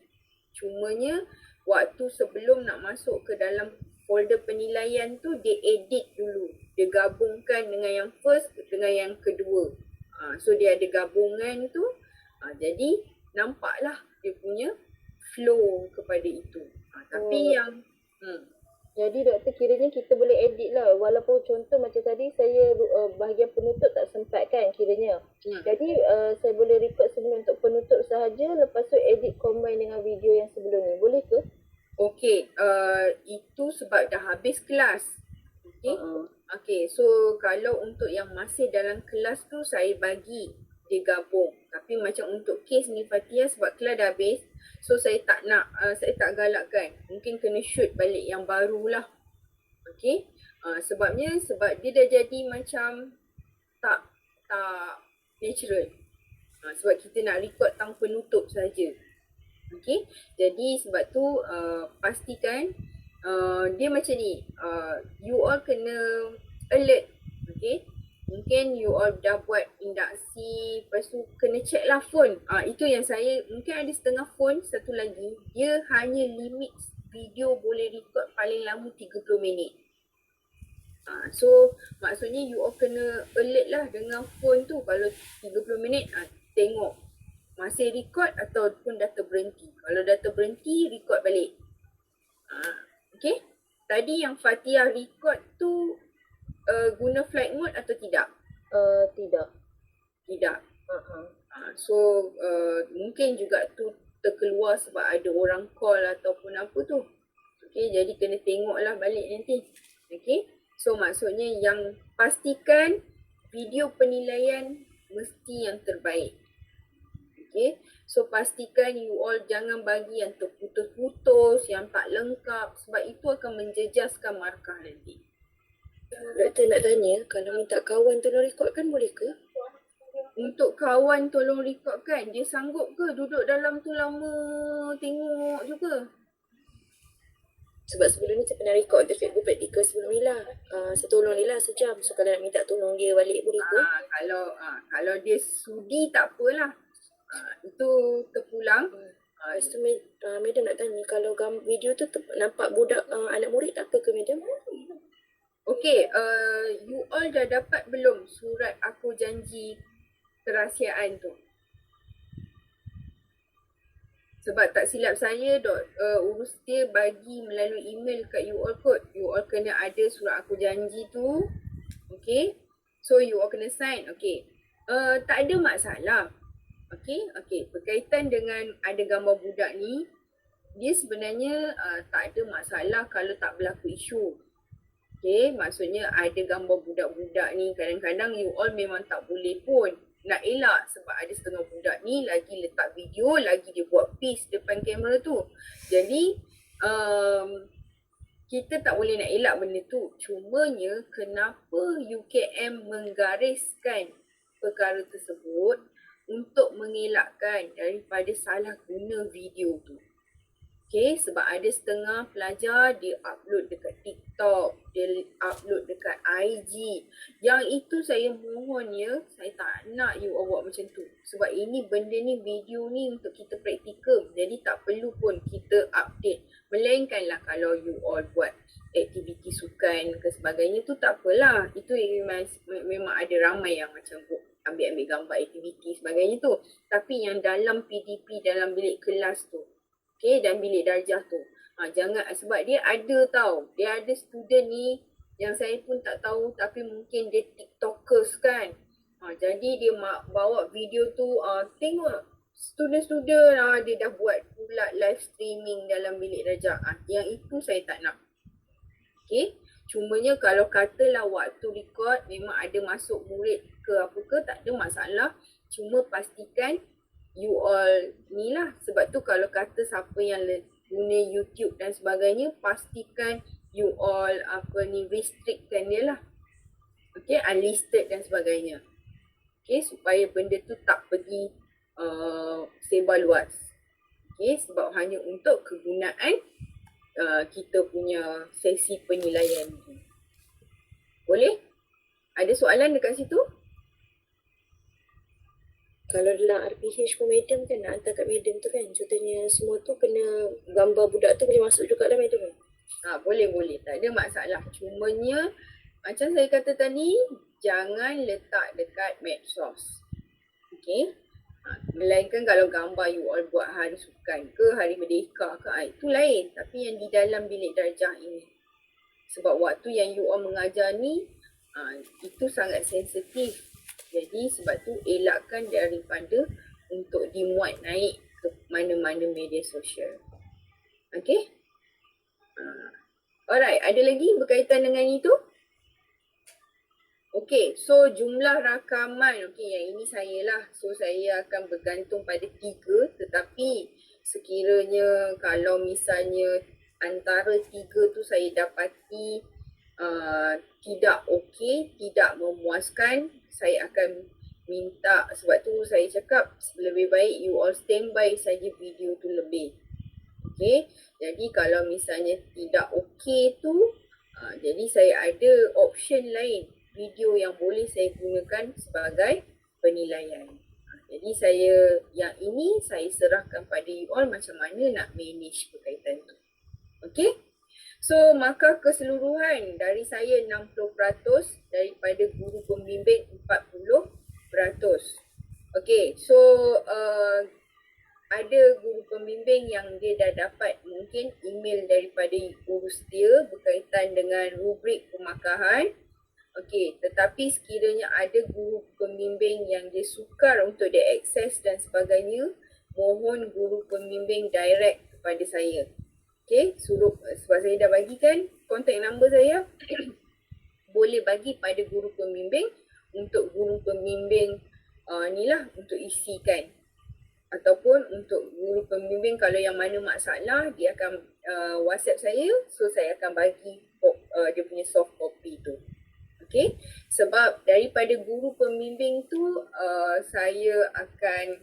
Cumanya waktu sebelum nak masuk ke dalam folder penilaian tu, dia edit dulu. Dia gabungkan dengan yang first dengan yang kedua. So dia ada gabungan tu. Jadi nampaklah dia punya flow kepada itu. Tapi yang
jadi doktor, kiranya kita boleh edit lah. Walaupun contoh macam tadi saya bahagian penutup tak sempat kan kiranya. Jadi saya boleh record sebelum untuk penutup sahaja, lepas tu edit combine dengan video yang sebelum ni. Boleh ke?
Okey, itu sebab dah habis kelas. Okey. Okey, so kalau untuk yang masih dalam kelas tu saya bagi dia gabung. Tapi macam untuk kes ni Fatia, sebab kelas dah habis, so saya tak nak, saya tak galakkan. Mungkin kena shoot balik yang barulah. Okey. Sebabnya sebab dia dah jadi macam tak natural. Sebab kita nak record tang penutup saja. Okey. Jadi sebab tu pastikan dia macam ni. You all kena alert. Okey. Mungkin you all dah buat induksi, lepas tu kena check lah phone. Itu yang saya, mungkin ada setengah phone, satu lagi, dia hanya limit video boleh record paling lama 30 minit. So maksudnya you all kena alert lah dengan phone tu. Kalau 30 minit, tengok masih record ataupun dah terberhenti. Kalau dah terberhenti, record balik. Okay. Tadi yang Fatia record tu guna flight mode atau tidak?
Tidak.
Tidak. So mungkin juga tu terkeluar sebab ada orang call ataupun apa tu. Okay, jadi kena tengoklah balik nanti. Okay. So maksudnya yang pastikan video penilaian mesti yang terbaik. Okay. So pastikan you all jangan bagi yang terputus-putus, yang tak lengkap, sebab itu akan menjejaskan markah nanti.
Doktor nak tanya, kalau minta kawan tu nak rekodkan boleh ke?
untuk kawan tolong record kan. Dia sanggup ke duduk dalam tu lama tengok juga?
Sebab sebelum ni saya pernah record untuk Facebook praktikal sebelum ni lah. Saya tolong dia lah sejam. So kalau nak minta tolong dia balik boleh ke?
Kalau dia sudi tak apalah. Itu terpulang.
Lepas tu madam nak tanya, kalau video tu nampak budak anak murid tak apa ke madam?
Okay, you all dah dapat belum surat aku janji kerahsiaan tu? Sebab tak silap saya, urus dia bagi melalui email kat you all kot. You all kena ada surat aku janji tu. Okay, so you all kena sign. Okay, tak ada masalah. Okay, berkaitan dengan ada gambar budak ni, dia sebenarnya tak ada masalah kalau tak berlaku isu. Okay, maksudnya ada gambar budak-budak ni, kadang-kadang you all memang tak boleh pun nak elak sebab ada setengah budak ni lagi letak video, lagi dia buat peace depan kamera tu. Jadi, kita tak boleh nak elak benda tu. Cumanya, kenapa UKM menggariskan perkara tersebut untuk mengelakkan daripada salah guna video tu. Okay, sebab ada setengah pelajar dia upload dekat TikTok, dia upload dekat IG. Yang itu saya mohon ya, saya tak nak you all buat macam tu. Sebab ini benda ni, video ni untuk kita praktikal. Jadi tak perlu pun kita update. Melainkanlah kalau you all buat aktiviti sukan ke sebagainya tu tak apalah. Itu memang ada ramai yang macam ambil gambar aktiviti sebagainya tu. Tapi yang dalam PDP, dalam bilik kelas tu, okay, dan bilik darjah tu, jangan, sebab dia ada tau. Dia ada student ni yang saya pun tak tahu tapi mungkin dia TikTokers kan. Jadi dia bawa video tu, tengok student-student dia dah buat pula live streaming dalam bilik darjah. Yang itu saya tak nak. Okay, cumanya kalau katalah waktu record memang ada masuk murid ke apa ke, tak ada masalah. Cuma pastikan you all ni lah. Sebab tu kalau kata siapa yang guna YouTube dan sebagainya, pastikan you all restrictkan dia lah. Okay, unlisted dan sebagainya. Okay, supaya benda tu tak pergi sebar luas. Okay, sebab hanya untuk kegunaan kita punya sesi penilaian tu. Boleh? Ada soalan dekat situ?
Kalau dalam RPH pun madam kan nak hantar kat madam tu kan. Contohnya semua tu kena gambar budak tu boleh masuk juga lah madam kan?
Boleh. Tak ada masalah. Cumanya macam saya kata tadi, jangan letak dekat medsos. Okay? Melainkan kalau gambar you all buat hari sukan ke, hari merdeka ke, itu lain. Tapi yang di dalam bilik darjah ini. Sebab waktu yang you all mengajar ni, itu sangat sensitif. Jadi sebab tu elakkan daripada untuk dimuat naik ke mana-mana media sosial. Okay? Alright, ada lagi berkaitan dengan itu? Okay, so jumlah rakaman, okay, yang ini saya lah. So saya akan bergantung pada 3, tetapi sekiranya kalau misalnya antara 3 tu saya dapati tidak okey, tidak memuaskan, saya akan minta, sebab tu saya cakap lebih baik you all standby saja video tu lebih. Okay, jadi kalau misalnya tidak okey tu, jadi saya ada option lain, video yang boleh saya gunakan sebagai penilaian. Jadi yang ini saya serahkan pada you all macam mana nak manage berkaitan tu. Okay, so maka keseluruhan dari saya 60%, daripada guru pembimbing 40%. Okay, so ada guru pembimbing yang dia dah dapat mungkin email daripada urus dia berkaitan dengan rubrik pemakahan. Okay, tetapi sekiranya ada guru pembimbing yang dia sukar untuk diakses dan sebagainya, mohon guru pembimbing direct kepada saya. Okay, suruh, sebab saya dah bagikan kontak nombor saya, boleh bagi pada guru pembimbing untuk guru pembimbing ni lah untuk isikan. Ataupun untuk guru pembimbing kalau yang mana masalah, dia akan WhatsApp saya, so saya akan bagi dia punya soft copy tu. Okay, sebab daripada guru pembimbing tu saya akan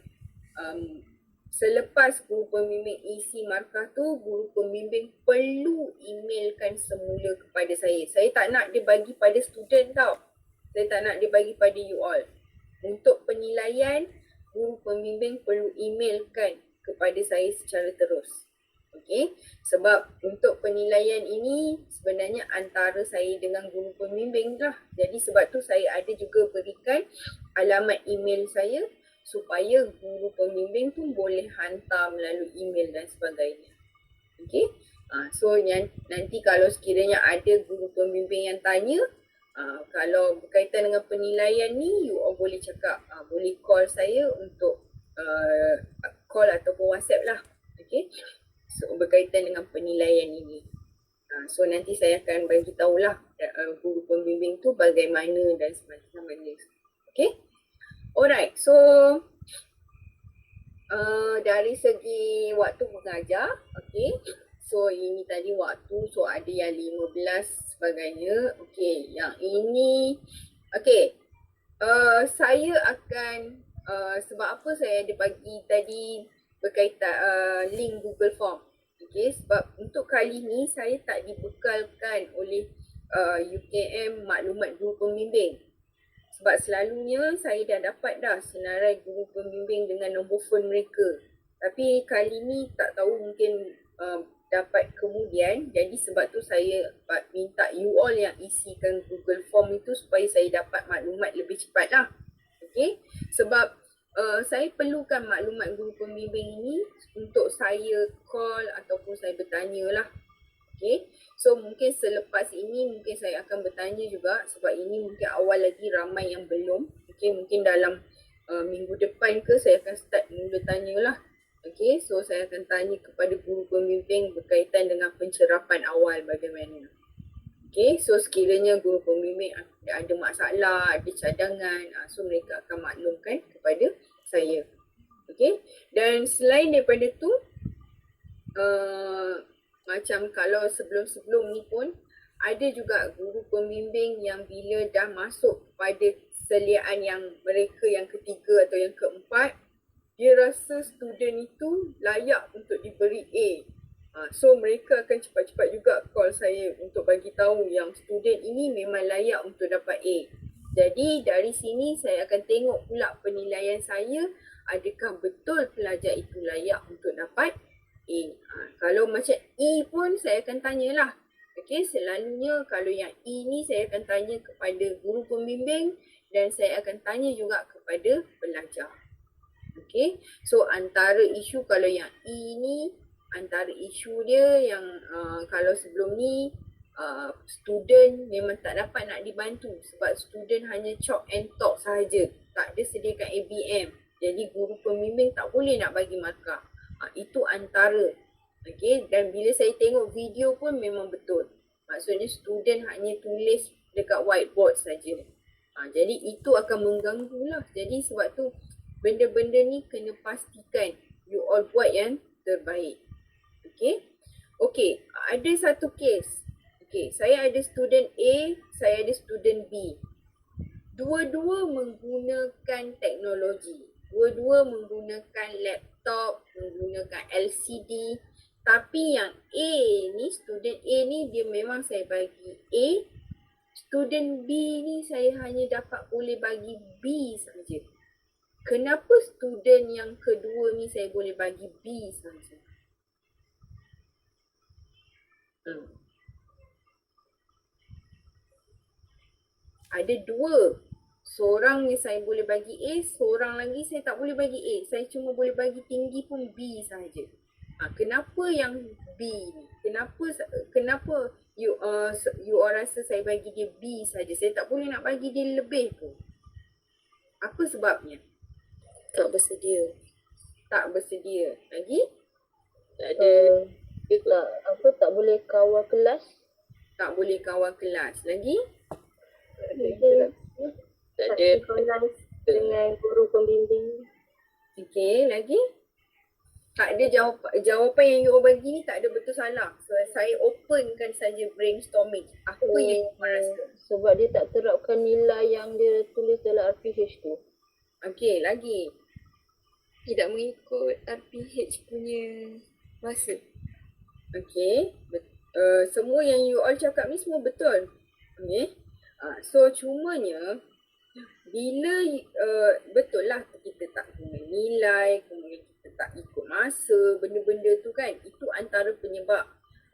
selepas guru pembimbing isi markah tu, guru pembimbing perlu emailkan semula kepada saya. Saya tak nak dia bagi pada student tau. Saya tak nak dia bagi pada you all. Untuk penilaian, guru pembimbing perlu emailkan kepada saya secara terus. Okay, sebab untuk penilaian ini sebenarnya antara saya dengan guru pembimbing lah. Jadi sebab tu saya ada juga berikan alamat email saya supaya guru pembimbing tu boleh hantar melalui email dan sebagainya. Okay, so nanti kalau sekiranya ada guru pembimbing yang tanya, kalau berkaitan dengan penilaian ni, you all boleh cakap, boleh call saya untuk call ataupun WhatsApp lah. Okay, so berkaitan dengan penilaian ini. So nanti saya akan bagi tahulah guru pembimbing tu bagaimana dan sebagainya. Okay, alright. So dari segi waktu mengajar, okay, so ini tadi waktu, so ada yang 15 sebagainya. Okay, yang ini, okay, saya akan sebab apa saya ada bagi tadi berkaitan link Google Form. Okay, sebab untuk kali ni saya tak dibekalkan oleh UKM maklumat guru pembimbing. Sebab selalunya saya dah dapat dah senarai guru pembimbing dengan nombor phone mereka. Tapi kali ni tak tahu, mungkin dapat kemudian. Jadi sebab tu saya minta you all yang isikan Google Form itu supaya saya dapat maklumat lebih cepat lah. Okay, sebab saya perlukan maklumat guru pembimbing ini untuk saya call ataupun saya bertanya lah. Okay, so mungkin selepas ini mungkin saya akan bertanya juga sebab ini mungkin awal lagi ramai yang belum. Okay, mungkin dalam minggu depan ke saya akan start mula tanya lah. Okay, so saya akan tanya kepada guru pembimbing berkaitan dengan pencerapan awal bagaimana. Okay, so sekiranya guru pembimbing ada masalah, ada cadangan, so mereka akan maklumkan kepada saya. Okay, dan selain daripada tu, macam kalau sebelum-sebelum ni pun ada juga guru pembimbing yang bila dah masuk pada seliaan yang mereka yang ketiga atau yang keempat, dia rasa student itu layak untuk diberi A. So mereka akan cepat-cepat juga call saya untuk bagi tahu yang student ini memang layak untuk dapat A. Jadi dari sini saya akan tengok pula penilaian saya, adakah betul pelajar itu layak untuk dapat A. Kalau macam E pun saya akan tanyalah. Okay, selalunya kalau yang E ni saya akan tanya kepada guru pembimbing dan saya akan tanya juga kepada pelajar. Okay, so antara isu kalau yang E ni, antara isu dia yang kalau sebelum ni student memang tak dapat nak dibantu sebab student hanya chalk and talk sahaja, tak ada sediakan ABM. Jadi guru pembimbing tak boleh nak bagi markah. Itu antara. Okay, dan bila saya tengok video pun memang betul. Maksudnya student hanya tulis dekat whiteboard saja. Jadi itu akan mengganggu lah. Jadi sebab tu benda-benda ni kena pastikan you all buat yang terbaik. Okay, okay, ada satu kes. Okay, saya ada student A, saya ada student B. Dua-dua menggunakan teknologi. Dua-dua menggunakan laptop, menggunakan LCD. Tapi yang A ni, student A ni dia memang saya bagi A. Student B ni saya hanya dapat boleh bagi B saja. Kenapa student yang kedua ni saya boleh bagi B saja? Ada dua. Seorang ni saya boleh bagi A, seorang lagi saya tak boleh bagi A. Saya cuma boleh bagi tinggi pun B saja. Kenapa yang B ni? Kenapa you all rasa saya bagi dia B saja? Saya tak boleh nak bagi dia lebih pun. Apa sebabnya?
Tak bersedia.
Tak bersedia. Lagi?
Tak ada.
Tak boleh kawal kelas.
Tak boleh kawal kelas. Lagi?
Tak ada.
Kelas dengan guru pembimbing.
Okey, lagi? Tak ada jawapan yang you all bagi ni tak ada betul salah. So, saya openkan saja brainstorming. Apa yang you all rasa?
Sebab dia tak terapkan nilai yang dia tulis dalam RPH tu.
Okey, lagi.
Tidak mengikut RPH punya masa.
Okey. Semua yang you all cakap ni semua betul. Okey. So, cumanya bila betul lah kita tak guna nilai, kemudian kita tak ikut masa, benda-benda tu kan, itu antara penyebab.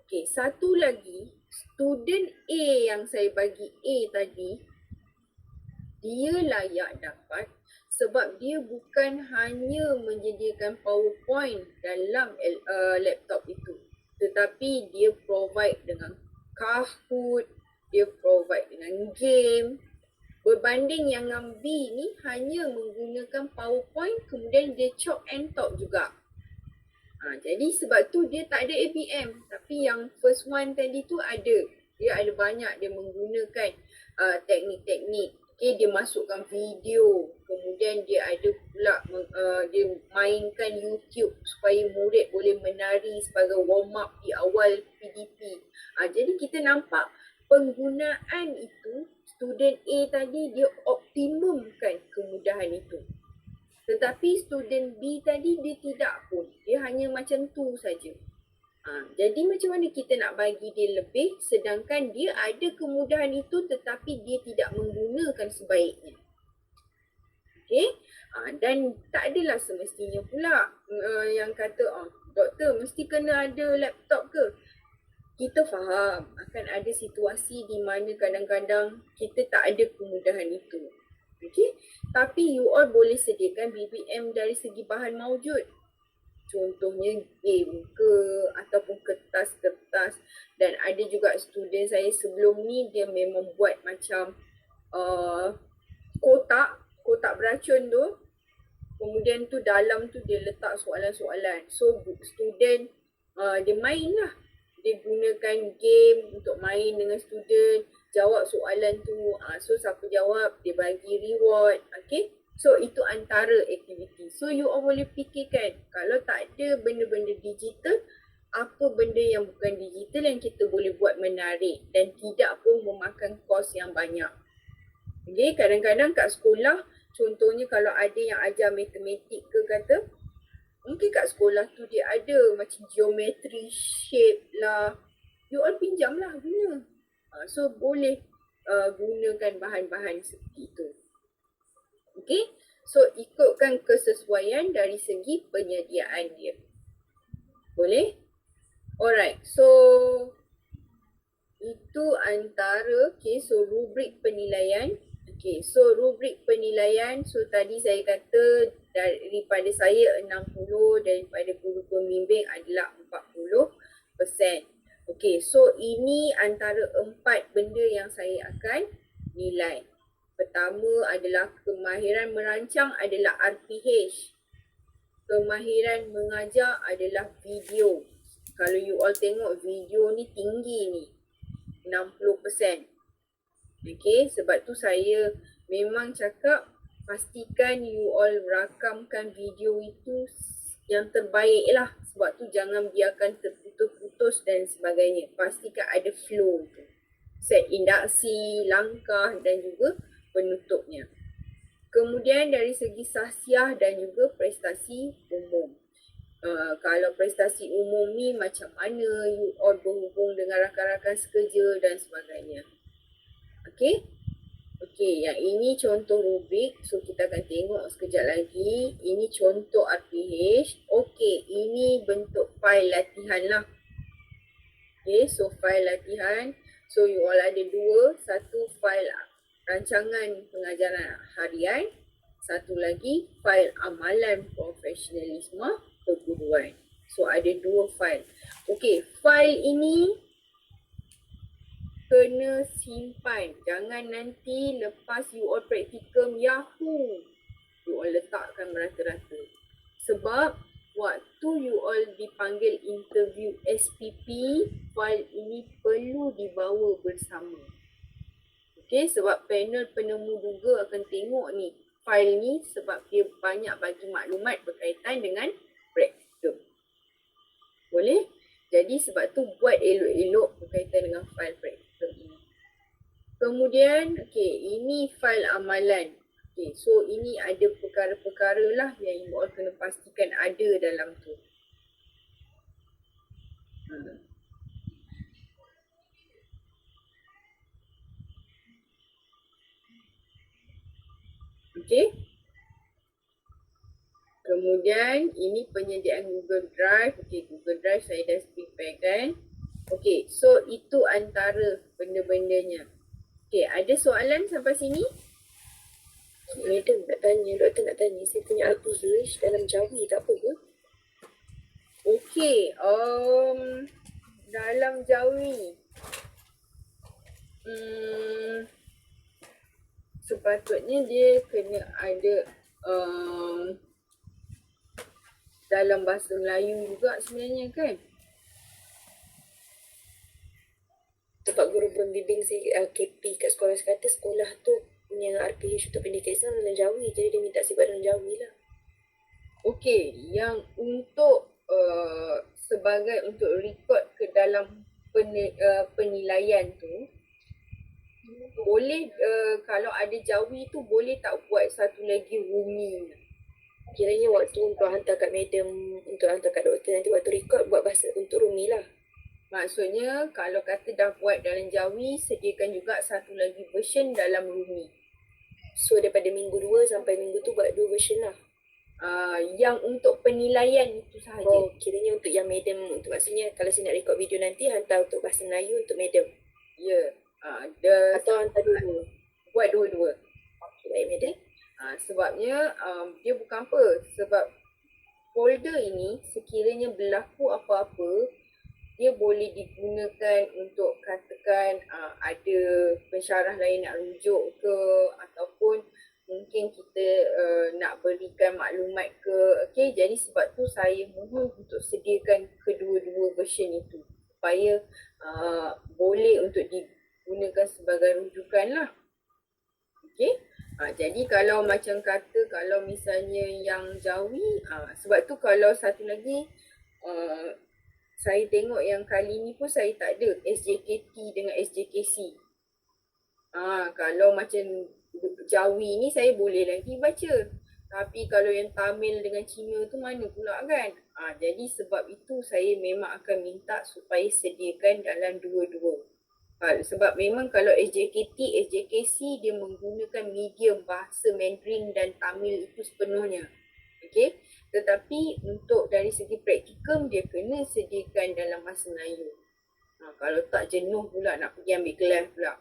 Okay, satu lagi, student A yang saya bagi A tadi, dia layak dapat sebab dia bukan hanya menyediakan PowerPoint dalam laptop itu, tetapi dia provide dengan Kahoot, dia provide dengan game. Berbanding yang B ni hanya menggunakan PowerPoint, kemudian dia chop and talk juga. Jadi sebab tu dia tak ada ABM. Tapi yang first one tadi tu ada. Dia ada banyak, dia menggunakan teknik-teknik. Okay, dia masukkan video. Kemudian dia ada pula, dia mainkan YouTube supaya murid boleh menari sebagai warm up di awal PDP. Jadi kita nampak penggunaan itu, student A tadi dia optimumkan kemudahan itu. Tetapi student B tadi dia tidak pun. Dia hanya macam tu saja. Jadi macam mana kita nak bagi dia lebih sedangkan dia ada kemudahan itu tetapi dia tidak menggunakan sebaiknya. Okay? Dan tak adalah semestinya pula yang kata, doktor mesti kena ada laptop ke? Kita faham akan ada situasi di mana kadang-kadang kita tak ada kemudahan itu. Okay? Tapi you all boleh sediakan BBM dari segi bahan maujud. Contohnya game ke ataupun kertas-kertas. Dan ada juga student saya sebelum ni dia memang buat macam kotak beracun tu. Kemudian tu dalam tu dia letak soalan-soalan. So student dia main lah. Dia gunakan game untuk main dengan student, jawab soalan tu. So siapa jawab, dia bagi reward. Okay. So itu antara aktiviti. So you all boleh fikirkan, kalau tak ada benda-benda digital, apa benda yang bukan digital yang kita boleh buat menarik dan tidak pun memakan kos yang banyak. Okay, kadang-kadang kat sekolah, contohnya kalau ada yang ajar matematik ke kata, mungkin kat sekolah tu dia ada macam geometry shape lah. You all pinjam lah guna. So boleh gunakan bahan-bahan seperti itu. Okay. So ikutkan kesesuaian dari segi penyediaan dia. Boleh? Alright. So itu antara, okay, so rubrik penilaian. Okay, so rubrik penilaian, so tadi saya kata daripada saya 60, daripada guru pembimbing adalah 40%. Okay, so ini antara 4 benda yang saya akan nilai. Pertama adalah kemahiran merancang adalah RPH. Kemahiran mengajar adalah video. Kalau you all tengok video ni tinggi ni, 60%. Okay, sebab tu saya memang cakap pastikan you all rakamkan video itu yang terbaik lah. Sebab tu jangan biarkan terputus-putus dan sebagainya. Pastikan ada flow tu. Set induksi, langkah dan juga penutupnya. Kemudian dari segi sahsiah dan juga prestasi umum. Kalau prestasi umum ni macam mana you all berhubung dengan rakan-rakan sekerja dan sebagainya. Okay. Okay, yang ini contoh rubrik. So kita akan tengok sekejap lagi. Ini contoh RPH. Okay, ini bentuk fail latihan lah. Okay, so fail latihan. So you all ada 2. Satu fail rancangan pengajaran harian. Satu lagi fail amalan profesionalisme perguruan. So ada 2 fail. Okay, fail ini kena simpan. Jangan nanti lepas you all praktikum Yahoo, you all letakkan merata-rata. Sebab waktu you all dipanggil interview SPP, file ini perlu dibawa bersama. Okay, sebab panel penemu juga akan tengok ni file ni sebab dia banyak bagi maklumat berkaitan dengan praktikum. Boleh? Jadi sebab tu buat elok-elok berkaitan dengan fail praktikum ini. Kemudian, ini fail amalan. So ini ada perkara-perkara lah yang you all kena pastikan ada dalam tu. Kemudian ini penyediaan Google Drive. Google Drive saya dah preparekan. So itu antara benda-bendanya. Ada soalan sampai sini?
Madam nak tanya, doktor nak tanya, saya punya RPH dalam Jawi tak apa ke?
Dalam Jawi. Sepatutnya dia kena ada dalam bahasa Melayu juga sebenarnya kan?
Sebab guru pembimbing saya KP kat sekolah saya kata sekolah tu punya RPH untuk pendidikan Islam dalam Jawi, jadi dia minta sebab dalam Jawi lah.
Yang untuk sebagai untuk rekod ke dalam penilaian tu, boleh kalau ada Jawi tu boleh tak buat satu lagi Rumi?
Kiranya waktu untuk hantar kat madam, untuk hantar kat doktor, nanti waktu rekod buat bahasa untuk Rumi lah.
Maksudnya kalau kata dah buat dalam Jawi, sediakan juga satu lagi version dalam Rumi.
So daripada minggu 2 sampai minggu tu buat 2 version lah.
Yang untuk penilaian itu sahaja.
Kiranya untuk yang madam, untuk maksudnya kalau saya nak rekod video nanti hantar untuk bahasa Melayu untuk madam.
Ya.
Atau hantar dua-dua.
Buat dua-dua.
Baik madam.
Sebabnya dia bukan apa. Sebab folder ini sekiranya berlaku apa-apa, dia boleh digunakan untuk katakan ada pensyarah lain nak rujuk ke, ataupun mungkin kita nak berikan maklumat ke. Jadi sebab tu saya mohon untuk sediakan kedua-dua version itu supaya boleh untuk digunakan sebagai rujukan lah. Jadi kalau macam kata kalau misalnya yang Jawi, sebab tu kalau satu lagi saya tengok yang kali ni pun saya tak ada SJKT dengan SJKC. Kalau macam Jawi ni saya boleh lagi baca. Tapi kalau yang Tamil dengan Cina tu mana pula kan? Jadi sebab itu saya memang akan minta supaya sediakan dalam dua-dua. Sebab memang kalau SJKT, SJKC dia menggunakan medium bahasa Mandarin dan Tamil itu sepenuhnya. Tetapi untuk dari segi praktikum dia kena sediakan dalam bahasa Melayu. Kalau tak jenuh pula nak pergi ambil kelas pula.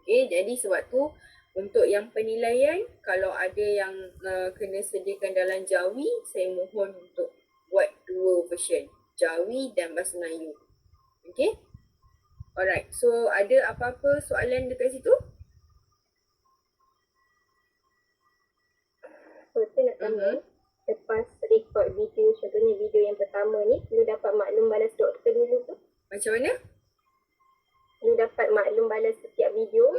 Jadi sebab tu untuk yang penilaian kalau ada yang kena sediakan dalam Jawi, saya mohon untuk buat dua version, Jawi dan bahasa Melayu. Alright, so ada apa-apa soalan dekat situ?
Saya nak tanya, lepas record video, contohnya video yang pertama ni, lu dapat maklum balas doktor dulu ke?
Macam mana?
Lu dapat maklum balas setiap video,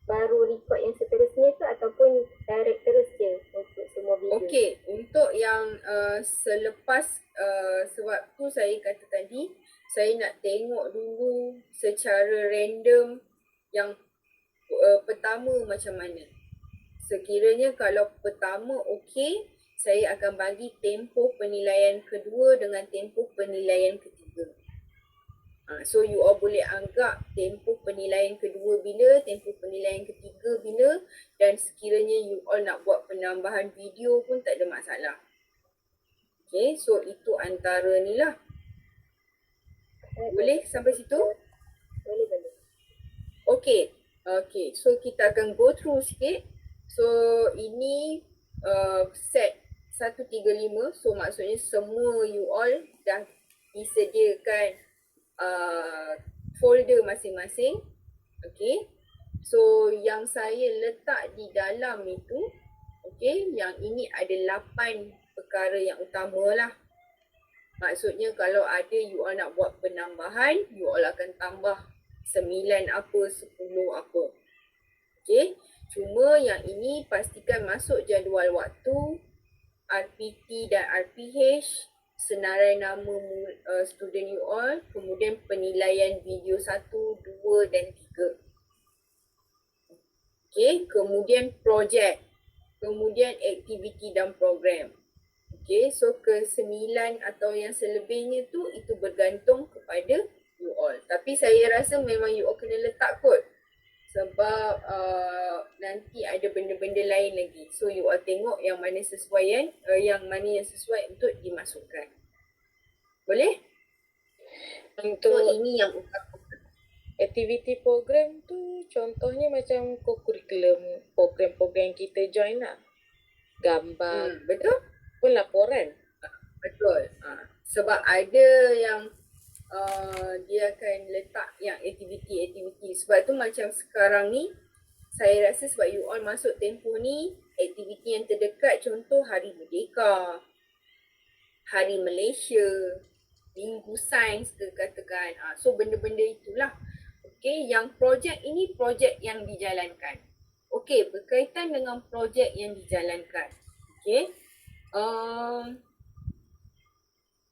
baru record yang seterusnya ke, ataupun direct terus je untuk semua video?
Untuk yang selepas, sebab tu saya kata tadi, saya nak tengok dulu secara random yang pertama macam mana. Sekiranya kalau pertama okey, saya akan bagi tempoh penilaian kedua dengan tempoh penilaian ketiga. So you all boleh anggap tempoh penilaian kedua bila, tempoh penilaian ketiga bila, dan sekiranya you all nak buat penambahan video pun tak ada masalah. So itu antara ni lah. Boleh sampai situ?
Boleh.
Okay, so kita akan go through sikit. So ini set 135, so maksudnya semua you all dah disediakan folder masing-masing. So yang saya letak di dalam itu, yang ini ada 8 perkara yang utama lah. Maksudnya kalau ada you all nak buat penambahan, you all akan tambah 9 apa, 10 apa. Cuma yang ini pastikan masuk jadual waktu, RPT dan RPH senarai nama student you all, kemudian penilaian video 1, 2 dan 3. Okay, kemudian projek, kemudian aktiviti dan program. Okay, so ke-9 atau yang selebihnya tu itu bergantung kepada you all. Tapi saya rasa memang you all kena letak kot. Sebab nanti ada benda-benda lain lagi. So you all tengok yang mana yang mana yang sesuai untuk dimasukkan. Boleh?
Untuk
So ini yang utama.
aktiviti program tu contohnya macam co-curriculum program-program kita join lah. Gambar,
Betul?
pun laporan.
Betul. Sebab ada yang dia akan letak yang aktiviti-aktiviti. Sebab tu macam sekarang ni, saya rasa sebab you all masuk tempoh ni, aktiviti yang terdekat contoh Hari Merdeka, Hari Malaysia, Minggu Sains ke katakan. So benda-benda itulah. Okay, yang projek ini projek yang dijalankan. Okay, berkaitan dengan projek yang dijalankan. Okay.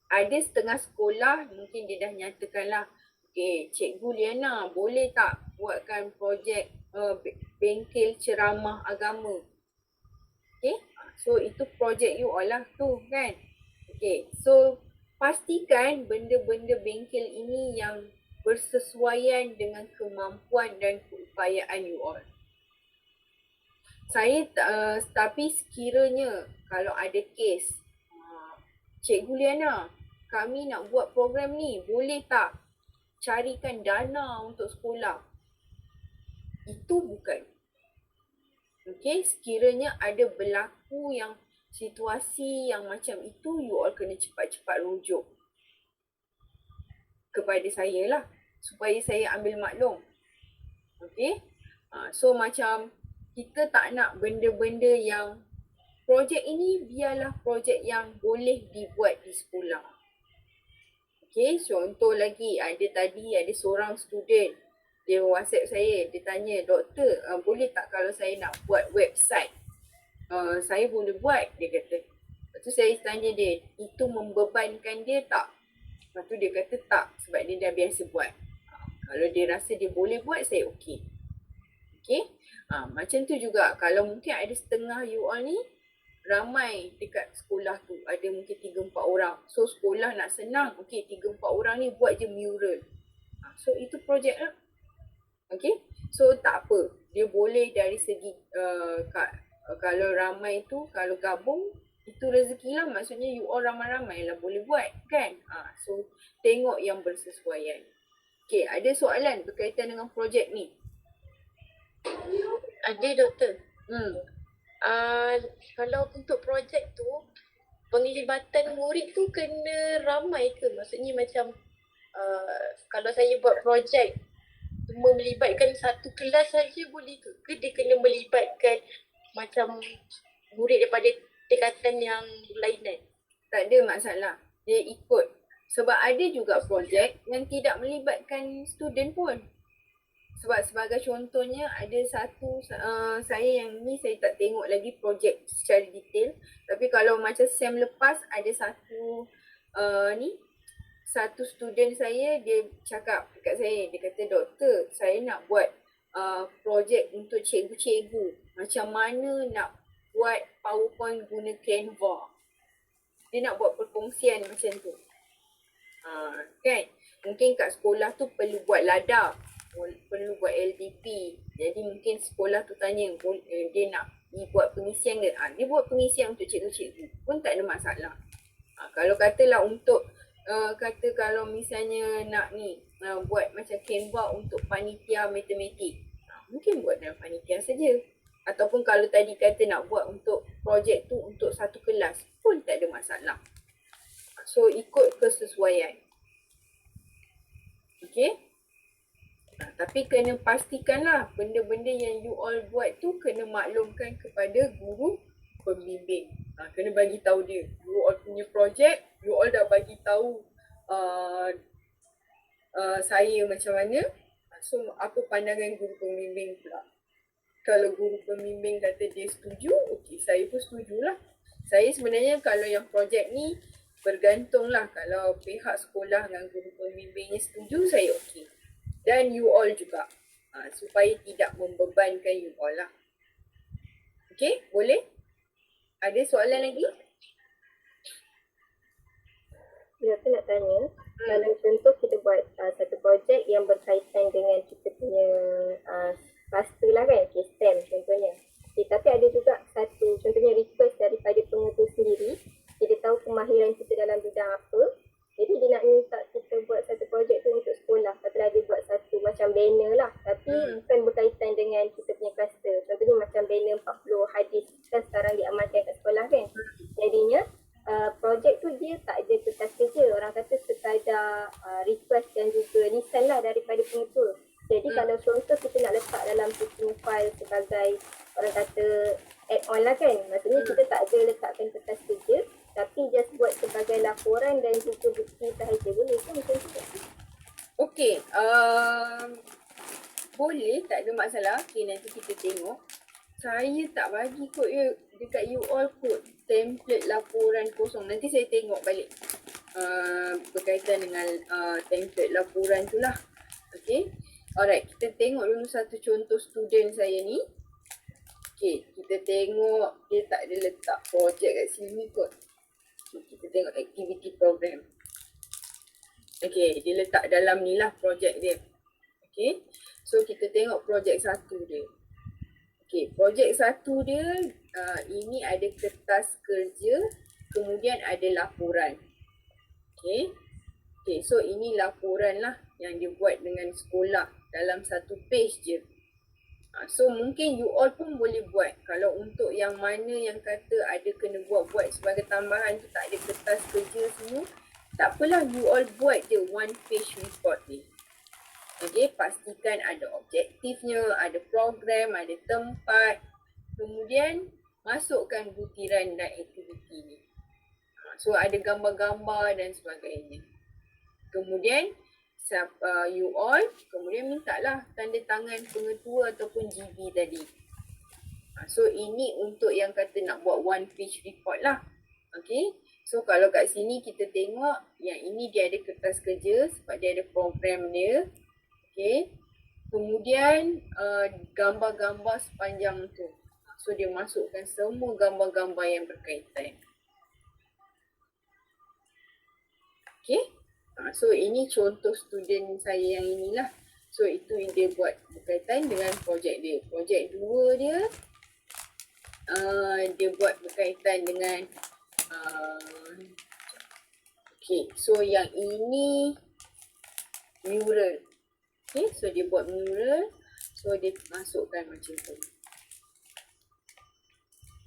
Ada setengah sekolah mungkin dia dah nyatakan lah, okay, Cikgu Liana boleh tak buatkan projek bengkel ceramah agama. Okay, so itu projek you all lah tu kan. Okay, so pastikan benda-benda bengkel ini yang bersesuaian dengan kemampuan dan keupayaan you all. Tapi sekiranya kalau ada kes, Cikgu Liana, kami nak buat program ni, boleh tak carikan dana untuk sekolah? Itu bukan. Okay, sekiranya ada berlaku yang situasi yang macam itu, you all kena cepat-cepat rujuk kepada saya lah, supaya saya ambil maklum. Okay, so macam kita tak nak benda-benda yang projek ini biarlah projek yang boleh dibuat di sekolah. Okay, contoh lagi, ada seorang student, dia WhatsApp saya, dia tanya, doktor, boleh tak kalau saya nak buat website? Saya boleh buat, dia kata. Lepas tu saya tanya dia, itu membebankan dia tak? Lepas tu dia kata tak, sebab dia dah biasa buat. Kalau dia rasa dia boleh buat, saya okey. Okay, macam tu juga, kalau mungkin ada setengah you all ni, ramai dekat sekolah tu, ada mungkin 3-4 orang. So sekolah nak senang, okey 3-4 orang ni buat je mural. So itu projek lah. Okay, so tak apa. Dia boleh dari segi kalau ramai tu, kalau gabung, itu rezeki lah. Maksudnya you all ramai-ramai lah boleh buat kan. So tengok yang bersesuaian. Okay, ada soalan berkaitan dengan projek ni?
Ada doktor. Kalau untuk projek tu, penglibatan murid tu kena ramai ke? Maksudnya macam kalau saya buat projek cuma melibatkan satu kelas saja boleh ke? Ke dia kena melibatkan macam murid daripada tingkatan yang lainan?
Tak ada masalah. Dia ikut. Sebab ada juga projek yang tidak melibatkan student pun. Sebab sebagai contohnya ada satu, saya yang ni saya tak tengok lagi projek secara detail. Tapi kalau macam SEM lepas ada satu student saya, dia cakap dekat saya, dia kata, doktor, saya nak buat projek untuk cikgu-cikgu. Macam mana nak buat PowerPoint guna Canva. Dia nak buat perkongsian macam tu. Kan? Mungkin kat sekolah tu perlu buat LADA, perlu buat LDP. Jadi mungkin sekolah tu tanya, dia nak buat pengisian ke? Dia buat pengisian untuk cikgu-cikgu. Pun tak ada masalah. Kalau katalah untuk kalau misalnya nak buat macam Canva untuk panitia matematik, mungkin buat dalam panitia saja. Ataupun kalau tadi kata nak buat untuk projek tu untuk satu kelas, pun tak ada masalah. So ikut kesesuaian. Okay. Tapi kena pastikanlah benda-benda yang you all buat tu kena maklumkan kepada guru pembimbing. Kena bagi tahu dia, you all punya projek, you all dah bagi tahu saya macam mana. So apa pandangan guru pembimbing pula. Kalau guru pembimbing kata dia setuju, okey, saya pun setujulah. Saya sebenarnya kalau yang projek ni bergantunglah, kalau pihak sekolah dengan guru pembimbingnya setuju, saya okey. Dan you all juga. Supaya tidak membebankan you all lah. Okey, boleh? Ada soalan lagi?
Ya, aku nak tanya, kalau contoh kita buat satu projek yang berkaitan dengan kita punya cluster lah kan, STEM contohnya. Tapi ada juga satu, contohnya request daripada pengetua sendiri, kita tahu kemahiran kita dalam bidang apa, jadi dia nak minta kita buat satu projek tu untuk sekolah. Katalah dia buat satu macam banner lah, tapi bukan berkaitan dengan kita punya cluster. Contohnya macam banner 40 hadis kan sekarang diamalkan kat sekolah kan. Jadinya projek tu dia tak ada kertas kerja, orang kata sekadar request dan juga lisan lah daripada pengetua. Jadi kalau contoh kita nak letak dalam kita punya file sebagai orang kata add on lah kan, maksudnya kita tak ada letakkan kertas kerja, tapi just buat sebagai laporan dan juga bukti sahaja, boleh kan macam tu?
Okey, boleh, tak ada masalah. Okey, nanti kita tengok. Saya tak bagi kot dekat you all kot template laporan kosong. Nanti saya tengok balik berkaitan dengan template laporan tu lah. Okey. Alright, kita tengok dulu satu contoh student saya ni. Okey, kita tengok dia tak ada letak projek kat sini kot. Okay, kita tengok activity program. Okey, dia letak dalam ni lah projek dia. Okey. So kita tengok projek 1 dia. Okey, projek 1 dia ini ada kertas kerja, kemudian ada laporan. Okey. Okey, so ini laporan lah yang dia buat dengan sekolah dalam satu page je. So mungkin you all pun boleh buat. Kalau untuk yang mana yang kata ada kena buat sebagai tambahan tu tak ada kertas kerja semua, tak apalah, you all buat je one page report ni. Okay, pastikan ada objektifnya, ada program, ada tempat. Kemudian masukkan butiran dan aktiviti ni. So ada gambar-gambar dan sebagainya. Kemudian you all kemudian mintalah tanda tangan pengetua ataupun GB tadi. So ini untuk yang kata nak buat one page report lah. Okay. So kalau kat sini kita tengok yang ini dia ada kertas kerja sebab dia ada program dia. Okay. Kemudian gambar-gambar sepanjang tu. So dia masukkan semua gambar-gambar yang berkaitan. Okay. So ini contoh student saya yang inilah. So itu yang dia buat berkaitan dengan projek dia. Projek 2 dia dia buat berkaitan dengan okay, so yang ini mural. Okay, so dia buat mural. So dia masukkan macam tu.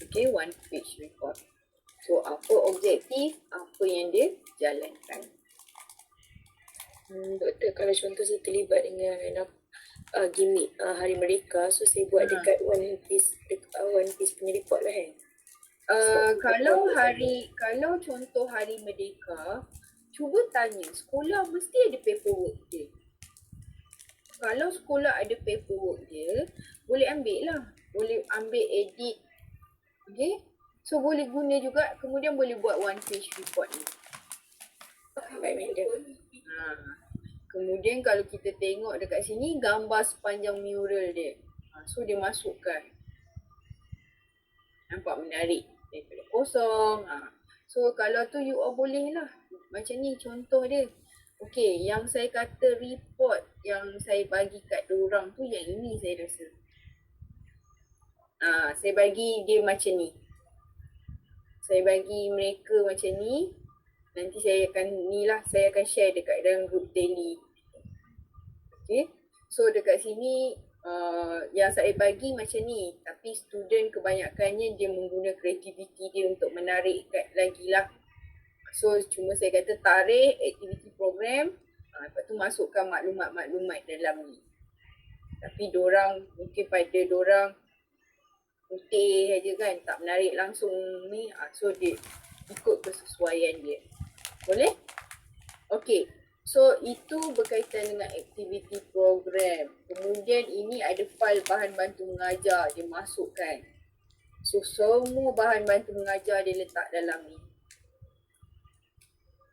Okay, one page report. So apa objektif, apa yang dia jalankan.
Doktor, kalau contoh saya terlibat dengan gimmick Hari Merdeka, so saya buat dekat One Piece punya report lah kan?
Kalau contoh Hari Merdeka, cuba tanya, sekolah mesti ada paperwork dia. Kalau sekolah ada paperwork dia, boleh ambil lah. Boleh ambil edit. Okay? So boleh guna juga, kemudian boleh buat one page report ni. Kemudian kalau kita tengok dekat sini gambar sepanjang mural dia. So dia masukkan. Nampak menarik daripada kosong. So kalau tu you all boleh lah. Macam ni contoh dia. Okey, yang saya kata report yang saya bagi kat diorang tu yang ini saya rasa. Saya bagi dia macam ni. Saya bagi mereka macam ni. Nanti saya akan share dekat dalam group daily. Okay. So dekat sini yang saya bagi macam ni. Tapi student kebanyakannya dia mengguna kreativiti dia untuk menarik lagi lah. So cuma saya kata tarik aktiviti program. Lepas tu masukkan maklumat-maklumat dalam ni. Tapi dorang mungkin pada dorang putih aja kan. Tak menarik langsung ni. So dia ikut kesesuaian dia. Boleh? Okey. So itu berkaitan dengan aktiviti program. Kemudian ini ada fail bahan bantu mengajar dia masukkan. So semua bahan bantu mengajar dia letak dalam ni.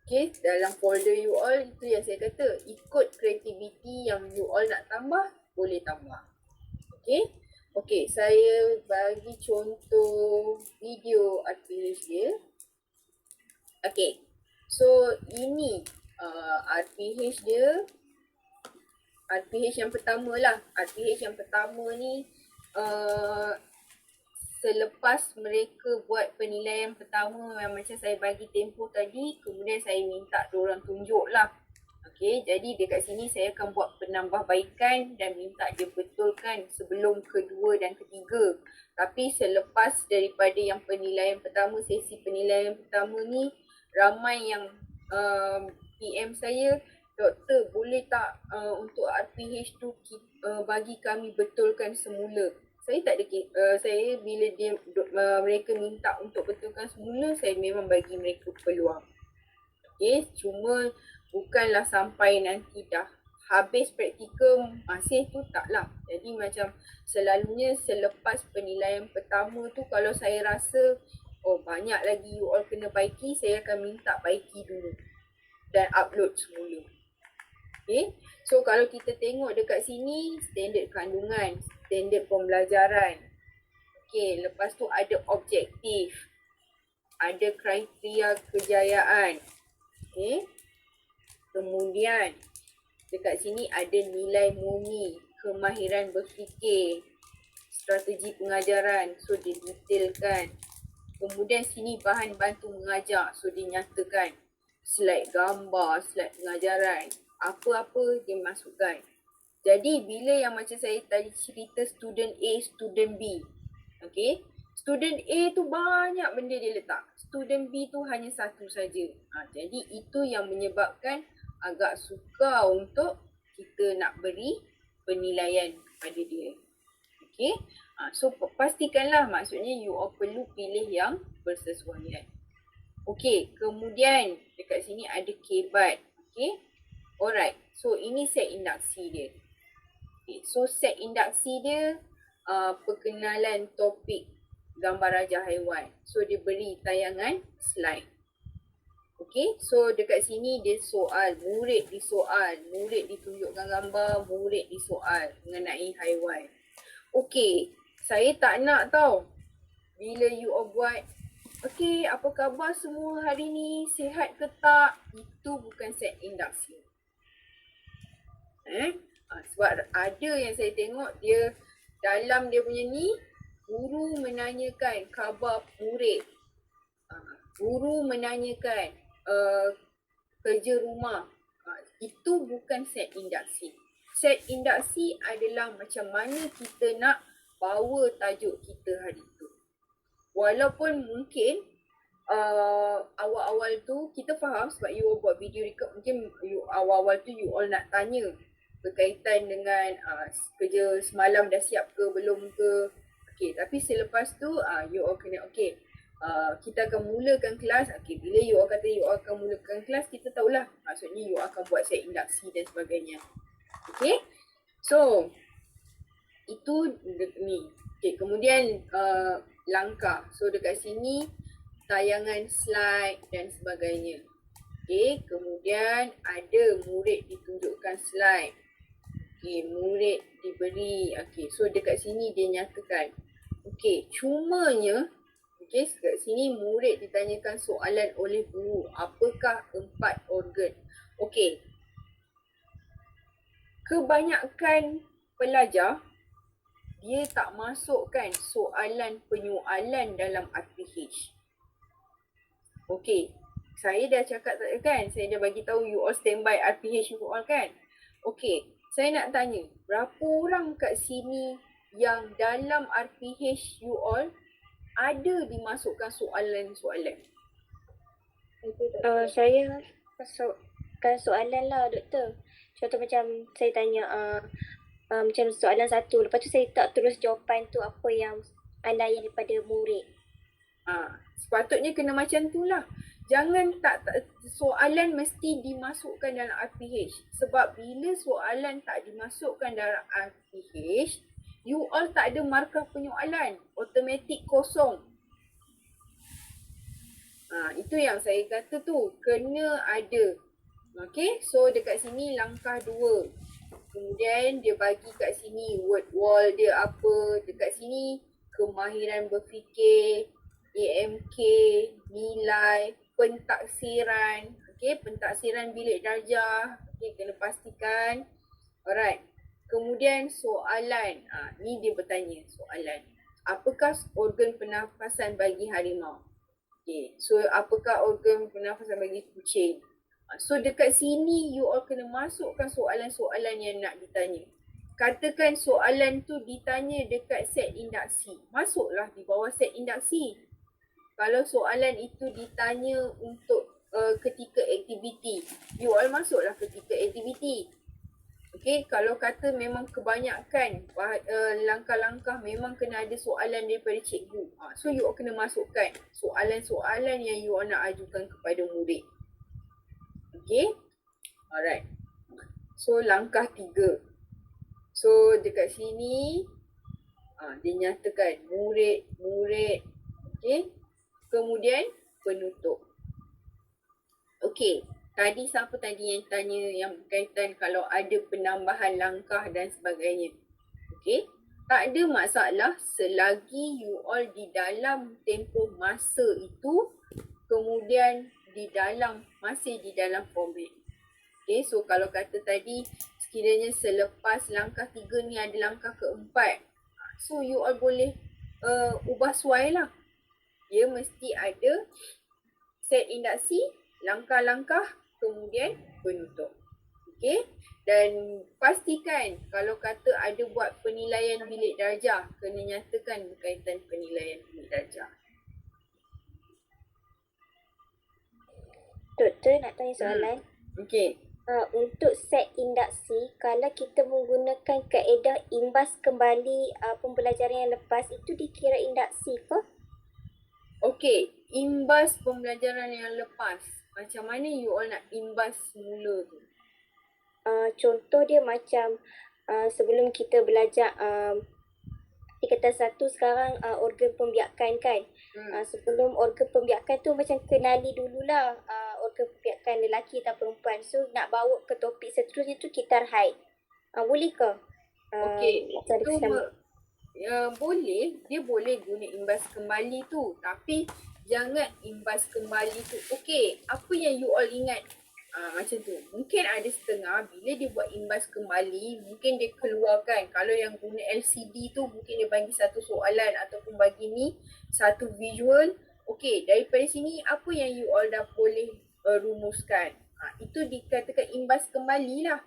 Okay, dalam folder you all, itu yang saya kata, ikut kreativiti yang you all nak tambah, boleh tambah. Okay, okay, saya bagi contoh video RPH dia. Okay, so ini RPH dia, RPH yang pertama lah. RPH yang pertama ni selepas mereka buat penilaian pertama yang macam saya bagi tempoh tadi, kemudian saya minta diorang tunjuk lah. Okay, jadi dekat sini saya akan buat penambahbaikan dan minta dia betulkan sebelum kedua dan ketiga. Tapi selepas daripada yang penilaian pertama, sesi penilaian pertama ni, ramai yang PM saya, doktor boleh tak untuk RPH tu bagi kami betulkan semula. Saya tak ada saya bila mereka minta untuk betulkan semula, saya memang bagi mereka peluang. Okay, cuma bukanlah sampai nanti dah habis praktikum masih tu taklah. Jadi macam selalunya selepas penilaian pertama tu, kalau saya rasa banyak lagi you all kena baiki, saya akan minta baiki dulu dan upload semula. Okay, so kalau kita tengok dekat sini, standard kandungan, standard pembelajaran. Okay, lepas tu ada objektif, ada kriteria kejayaan. Okay, kemudian dekat sini ada nilai murni, kemahiran berfikir, strategi pengajaran, so dia detailkan. Kemudian sini bahan bantu mengajar, so dia nyatakan slide gambar, slide pengajaran, apa-apa dia masukkan. Jadi bila yang macam saya tadi cerita student A, student B. Okay, student A tu banyak benda dia letak, student B tu hanya satu saja. Jadi itu yang menyebabkan agak sukar untuk kita nak beri penilaian kepada dia. Okay, so pastikanlah, maksudnya you all perlu pilih yang bersesuaian. Okay, kemudian dekat sini ada kebat. Okay, alright, so ini set induksi dia. Okay, so set induksi dia perkenalan topik gambar rajah haiwan. So dia beri tayangan slide. Okay, so dekat sini dia soal, murid disoal, murid ditunjukkan gambar, murid disoal mengenai haiwan. Okay, saya tak nak tau bila you all buat, okay, apa khabar semua hari ni, sihat ke tak? Itu bukan set induksi. Sebab ada yang saya tengok dia dalam dia punya ni, guru menanyakan khabar murid, guru menanyakan kerja rumah. Itu bukan set induksi. Set induksi adalah macam mana kita nak bawa tajuk kita hari tu. Walaupun mungkin awal-awal tu kita faham sebab you all buat video record, mungkin awal-awal tu you all nak tanya berkaitan dengan kerja semalam dah siap ke belum ke. Okay, tapi selepas tu you all kena kita akan mulakan kelas. Okay, bila you all kata you all akan mulakan kelas, kita tahulah maksudnya you akan buat set induksi dan sebagainya. Okay, so itu ni. Okay, kemudian langkah. So dekat sini tayangan slide dan sebagainya. Okay, kemudian ada murid ditunjukkan slide. Okay, murid diberi. Okay, so dekat sini dia nyatakan. Okay, cumanya, okay, dekat sini murid ditanyakan soalan oleh guru. Apakah 4 organ? Okay, kebanyakan pelajar, dia tak masukkan soalan penyoalan dalam RPH. Okay, saya dah cakap kan, saya dah bagi tahu you all standby RPH you all kan. Okay, saya nak tanya, berapa orang kat sini yang dalam RPH you all ada dimasukkan soalan-soalan?
Saya masukkan soalan lah, doktor. Contoh macam saya tanya macam soalan 1, lepas tu saya tak terus jawapan tu apa yang layan daripada murid.
Sepatutnya kena macam tu lah. Jangan tak soalan mesti dimasukkan dalam RPH. Sebab bila soalan tak dimasukkan dalam RPH, you all tak ada markah penyoalan. Automatik kosong. Itu yang saya kata tu, kena ada. Okay, so dekat sini langkah 2. Kemudian dia bagi kat sini word wall dia apa. Dekat sini kemahiran berfikir, AMK, nilai, pentaksiran. Okay, pentaksiran bilik darjah. Okay, kena pastikan. Alright. Kemudian soalan. Ni dia bertanya soalan. Apakah organ pernafasan bagi harimau? Okay, so apakah organ pernafasan bagi kucing? So dekat sini you all kena masukkan soalan-soalan yang nak ditanya. Katakan soalan tu ditanya dekat set induksi. Masuklah di bawah set induksi. Kalau soalan itu ditanya untuk ketika aktiviti, you all masuklah ketika aktiviti. Okay, kalau kata memang kebanyakan langkah-langkah memang kena ada soalan daripada cikgu. So you all kena masukkan soalan-soalan yang you all nak ajukan kepada murid. Okay, alright. So langkah 3. So dekat sini dia nyatakan murid. Okay, kemudian penutup. Okay, tadi siapa tadi yang tanya yang berkaitan kalau ada penambahan langkah dan sebagainya. Okay, tak ada masalah selagi you all di dalam tempoh masa itu, kemudian masih di dalam format. Okay, so kalau kata tadi sekiranya selepas langkah 3 ni ada langkah keempat, so you all boleh ubah suai lah. Dia mesti ada set induksi, langkah-langkah, kemudian penutup. Okay, dan pastikan kalau kata ada buat penilaian bilik darjah, kena nyatakan berkaitan penilaian bilik darjah.
Doktor nak tanya soalan.
Okay.
Untuk set induksi, kalau kita menggunakan kaedah imbas kembali pembelajaran yang lepas, itu dikira induksi ke?
Okay, imbas pembelajaran yang lepas. Macam mana you all nak imbas semula tu?
Contoh dia macam sebelum kita belajar tingkatan 1 sekarang organ pembiakan kan. Sebelum organ pembiakan tu macam kenali dululah organ pembiakan lelaki atau perempuan. So nak bawa ke topik seterusnya tu kitar haid. Boleh ke?
Okey, itu boleh. Dia boleh guna imbas kembali tu. Tapi jangan imbas kembali tu. Okey, apa yang you all ingat? Macam tu. Mungkin ada setengah bila dia buat imbas kembali, mungkin dia keluarkan. Kalau yang guna LCD tu, mungkin dia bagi satu soalan ataupun bagi ni satu visual. Okey, daripada sini apa yang you all dah boleh rumuskan. Itu dikatakan imbas kembali lah.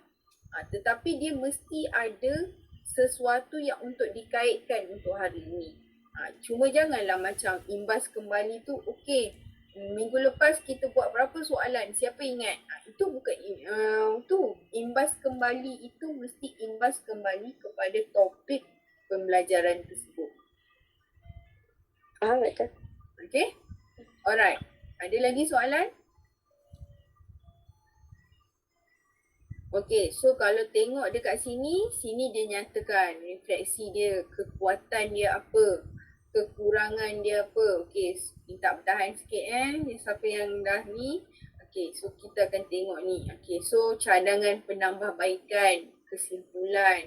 Tetapi dia mesti ada sesuatu yang untuk dikaitkan untuk hari ini. Cuma janganlah macam imbas kembali tu, okey, minggu lepas kita buat berapa soalan, siapa ingat? Itu bukan imbas kembali itu mesti imbas kembali kepada topik pembelajaran tersebut.
Betul.
Okay? Alright. Ada lagi soalan? Okay, so kalau tengok dekat sini dia nyatakan refleksi dia, kekuatan dia apa, kekurangan dia apa. Okay, minta bertahan sikit siapa yang dah ni. Okay, so kita akan tengok ni. Okay, so cadangan penambahbaikan, kesimpulan.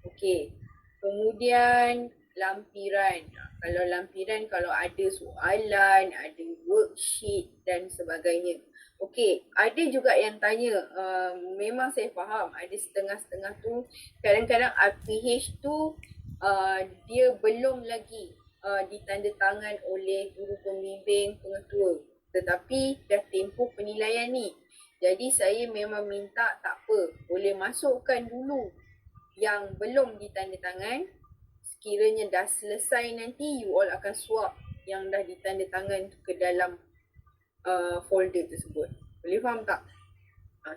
Okay, kemudian lampiran. Kalau lampiran, kalau ada soalan, ada worksheet dan sebagainya. Okey, ada juga yang tanya, memang saya faham ada setengah-setengah tu, kadang-kadang RPH tu dia belum lagi ditandatangan oleh guru pembimbing pengetua, tetapi dah tempoh penilaian ni. Jadi saya memang minta tak apa, boleh masukkan dulu yang belum ditandatangan. Sekiranya dah selesai nanti, you all akan swap yang dah ditandatangan ke dalam folder tersebut. Boleh faham tak?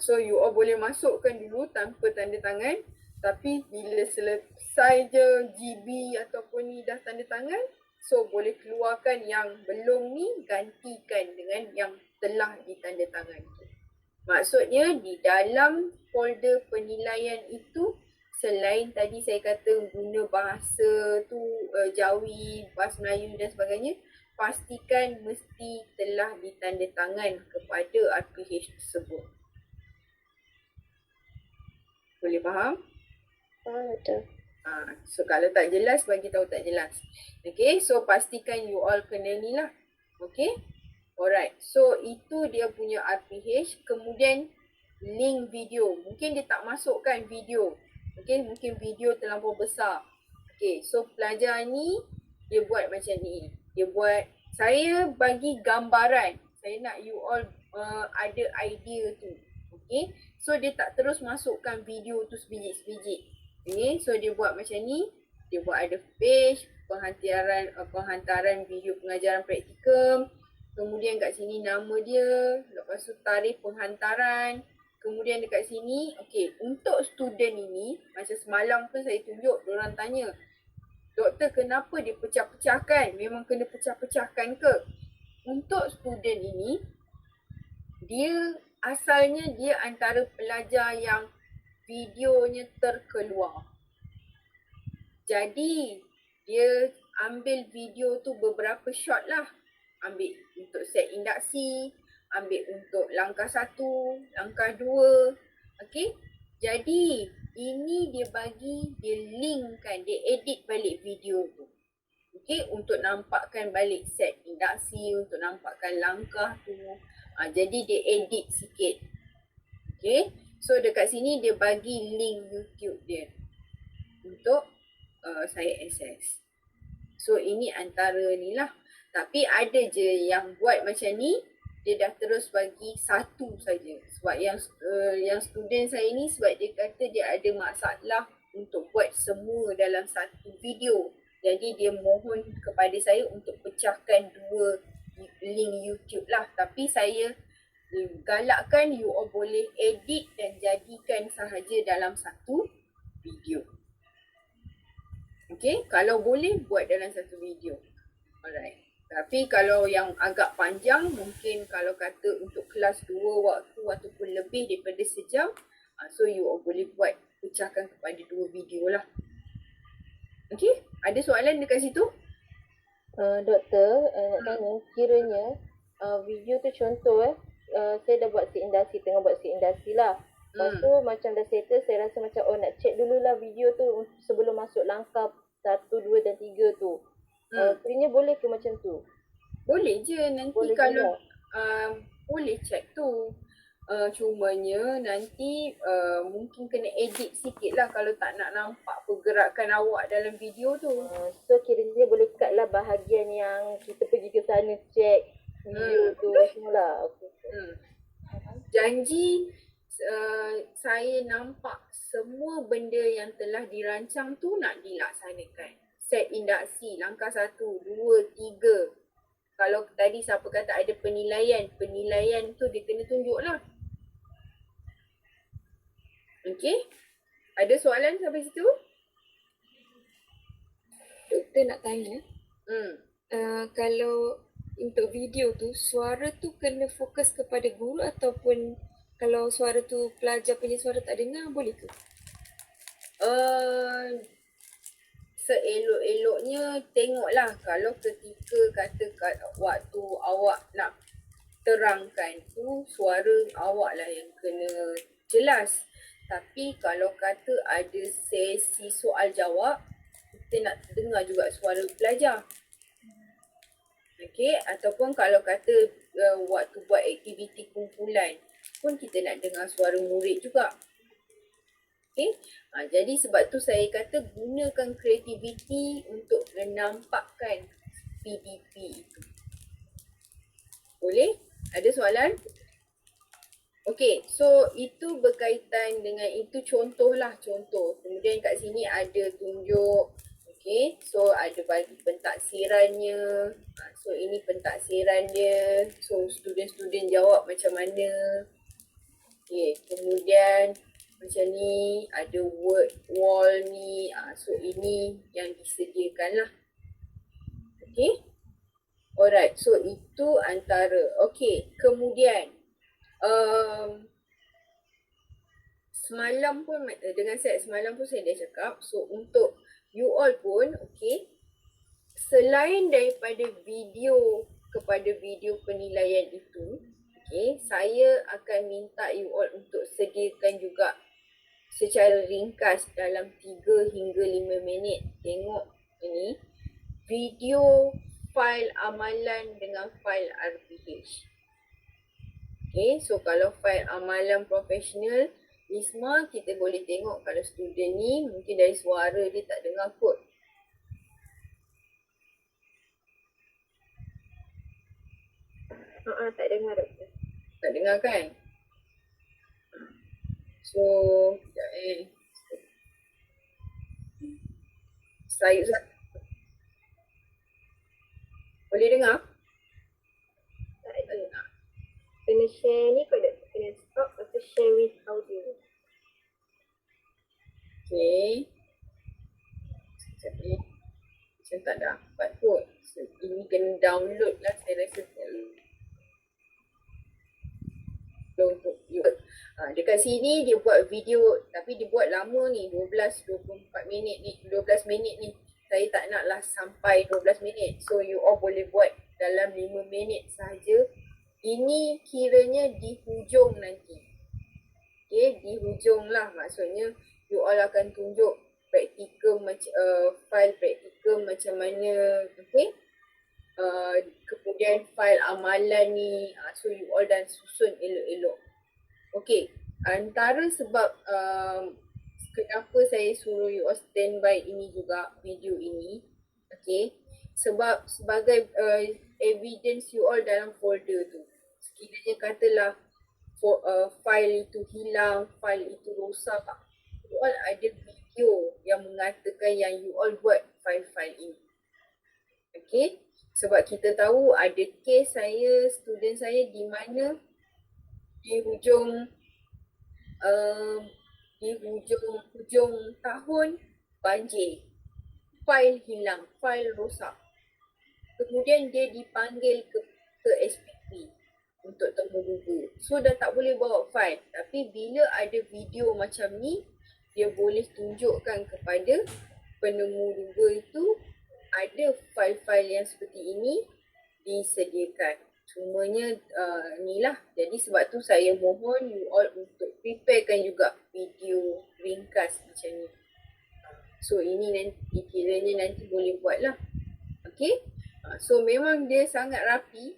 So you all boleh masukkan dulu tanpa tanda tangan, tapi bila selesai je GB ataupun ni dah tanda tangan, so boleh keluarkan yang belum ni, gantikan dengan yang telah ditanda tangan tu. Maksudnya di dalam folder penilaian itu, selain tadi saya kata guna bahasa tu Jawi, bahasa Melayu dan sebagainya, pastikan mesti telah ditandatangan kepada RPH tersebut. Boleh faham?
Betul.
So kalau tak jelas, bagi tahu tak jelas. Okay, so pastikan you all kena ni lah. Okay, alright. So itu dia punya RPH. Kemudian link video. Mungkin dia tak masukkan video. Okay, mungkin video terlampau besar. Okay, so pelajar ni dia buat macam ni. Dia buat, saya bagi gambaran. Saya nak you all ada idea tu. Okay, so dia tak terus masukkan video tu sebiji-sebiji. Okay, so dia buat macam ni. Dia buat ada page, penghantaran video pengajaran praktikum. Kemudian kat sini nama dia. Lepas tu tarikh penghantaran. Kemudian dekat sini, okay, untuk student ini, macam semalam pun saya tunjuk, diorang tanya, doktor kenapa dia pecah-pecahkan? Memang kena pecah-pecahkan ke? Untuk student ini, dia asalnya dia antara pelajar yang videonya terkeluar. Jadi, dia ambil video tu beberapa shot lah. Ambil untuk set induksi, ambil untuk langkah 1, langkah 2. Okay. Jadi, ini dia bagi, dia linkkan, dia edit balik video tu. Okay, untuk nampakkan balik set induksi, untuk nampakkan langkah tu. Jadi, dia edit sikit. Okay. So, dekat sini dia bagi link YouTube dia untuk saya access. So, ini antara ni lah. Tapi ada je yang buat macam ni, dia dah terus bagi satu saja. Sebab yang student saya ni, sebab dia kata dia ada masalah untuk buat semua dalam satu video. Jadi dia mohon kepada saya untuk pecahkan 2 link YouTube lah. Tapi saya galakkan you all boleh edit dan jadikan sahaja dalam satu video. Okay, kalau boleh buat dalam satu video. Alright. Tapi kalau yang agak panjang, mungkin kalau kata untuk kelas 2 waktu ataupun lebih daripada sejam, so you all boleh buat, pecahkan kepada 2 video lah. Okay, ada soalan dekat situ?
Doktor, nak tanya, kiranya video tu contoh saya dah buat si industri, tengah buat si industri lah. Lepas tu macam dah settle, saya rasa macam nak check dululah video tu sebelum masuk langkah 1, 2 dan 3 tu. Kiranya boleh ke macam tu?
Boleh je, nanti boleh kalau boleh check tu. Cumanya nanti mungkin kena edit sikit lah kalau tak nak nampak pergerakan awak dalam video tu.
So kiranya boleh cut lah bahagian yang kita pergi ke sana check video tu semua lah.
Janji saya nampak semua benda yang telah dirancang tu nak dilaksanakan. Set induksi, langkah 1, 2, 3. Kalau tadi siapa kata ada penilaian tu dia kena tunjuk lah. Okay? Ada soalan sampai situ?
Doktor nak tanya, kalau untuk video tu, suara tu kena fokus kepada guru ataupun kalau suara tu pelajar punya suara tak dengar, boleh ke?
Seelok-eloknya tengoklah kalau ketika kata waktu awak nak terangkan tu suara awak lah yang kena jelas. Tapi kalau kata ada sesi soal jawab, kita nak dengar juga suara pelajar. Okay, ataupun kalau kata waktu buat aktiviti kumpulan pun kita nak dengar suara murid juga. Okay, jadi sebab tu saya kata gunakan kreativiti untuk menampakkan PDP itu. Boleh? Ada soalan? Okay, so itu berkaitan dengan itu contohlah contoh. Kemudian kat sini ada tunjuk. Okay, so ada bagi pentaksirannya. So ini pentaksiran dia. So student-student jawab macam mana. Okay, kemudian macam ni ada word wall ni. So ini yang disediakan lah. Okay. Alright, so itu antara. Okay, kemudian semalam pun dengan set semalam pun saya dah cakap. So untuk you all pun, okay, selain daripada video kepada video penilaian itu, okay, saya akan minta you all untuk sediakan juga secara ringkas dalam 3 hingga 5 minit. Tengok ini video fail amalan dengan fail RPH. Okay, so kalau fail amalan profesional, Isma kita boleh tengok kalau student ni mungkin dari suara dia tak dengar kot.
Tak dengar doktor.
Tak dengar kan? So, sekejap Saya boleh dengar?
Tak dengar. Kena share ni kot doktor. Kena stop atau share with audio.
Okay. Sekejap ni. Macam tak dapat kot. So, ini kena download lah saya rasa. Untuk you. Dekat sini dia buat video tapi dia buat lama ni 12-24 minit ni 12 minit ni. Saya tak naklah sampai 12 minit. So you all boleh buat dalam 5 minit sahaja. Ini kiranya di hujung nanti. Okay, di hujung lah maksudnya you all akan tunjuk praktikal file praktikal macam mana, okay. Kemudian file amalan ni, so you all dah susun elok-elok. Okay, antara sebab kenapa saya suruh you all standby ini juga, video ini, okay, sebab sebagai evidence you all dalam folder tu. Sekiranya katalah file itu hilang, file itu rosak, you all ada video yang mengatakan yang you all buat file-file ini. Okay, sebab kita tahu ada kes saya, student saya di mana di hujung tahun banjir, file hilang, file rosak. Kemudian dia dipanggil ke SPP untuk temu-temu. So dah tak boleh bawa file. Tapi bila ada video macam ni, dia boleh tunjukkan kepada penemu duga itu ada file-file yang seperti ini disediakan. Cumanya ni lah. Jadi sebab tu saya mohon you all untuk preparekan juga video ringkas macam ni. So ini nanti kiranya nanti boleh buat lah. Okay. So memang dia sangat rapi.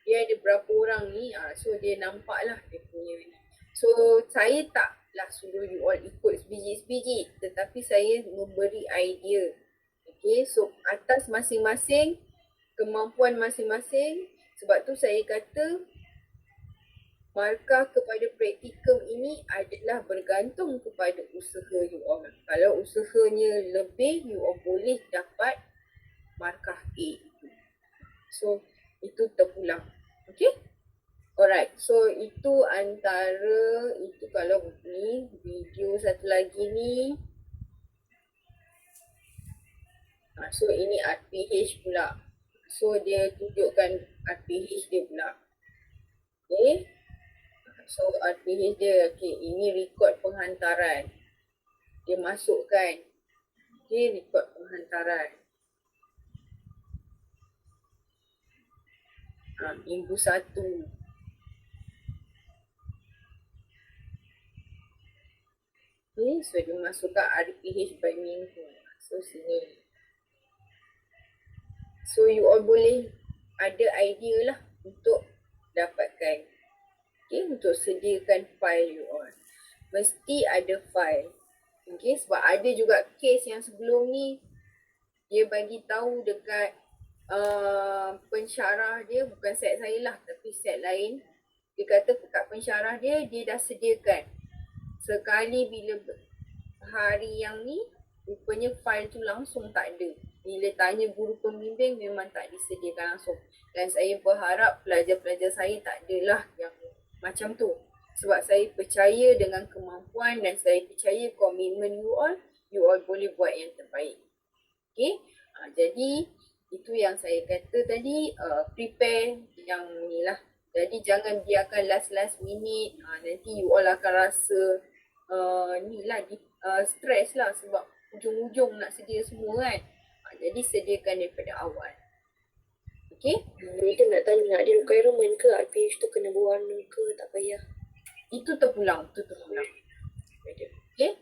Dia ada berapa orang ni. So dia nampak lah dia punya ni. So saya taklah suruh you all ikut sebiji-sebiji. Tetapi saya memberi idea. Okay, so atas masing-masing, kemampuan masing-masing. Sebab tu saya kata markah kepada praktikum ini adalah bergantung kepada usaha you all. Kalau usahanya lebih, you all boleh dapat markah A. So itu terpulang. Okay. Alright, so itu antara, itu kalau ni, video satu lagi ni. So ini RPH pula. So dia tunjukkan RPH dia pula. Okay. So RPH dia, okay, ini rekod penghantaran. Dia masukkan. Okay, rekod penghantaran. Minggu 1. Okay, so dia masukkan RPH by minggu. So sini. So you all boleh ada idea lah untuk dapatkan. Okay, untuk sediakan file you all. Mesti ada file. Okay, sebab ada juga kes yang sebelum ni dia bagi tahu dekat pensyarah dia, bukan set saya lah tapi set lain. Dia kata dekat pensyarah dia dah sediakan. Sekali bila hari yang ni, rupanya file tu langsung tak ada. Bila tanya guru pembimbing memang tak disediakan langsung. Dan saya berharap pelajar-pelajar saya tak adalah yang macam tu. Sebab saya percaya dengan kemampuan dan saya percaya komitmen you all boleh buat yang terbaik. Okay, jadi itu yang saya kata tadi, prepare yang ni lah. Jadi jangan biarkan last minute, nanti you all akan rasa ni lah, stress lah sebab ujung-ujung nak sedia semua kan. Jadi sediakan daripada awal. Okey?
Kita nak tanya, nak ada requirement ke RPH tu kena berwarna ke, tak payah?
Itu terpulang. Okey?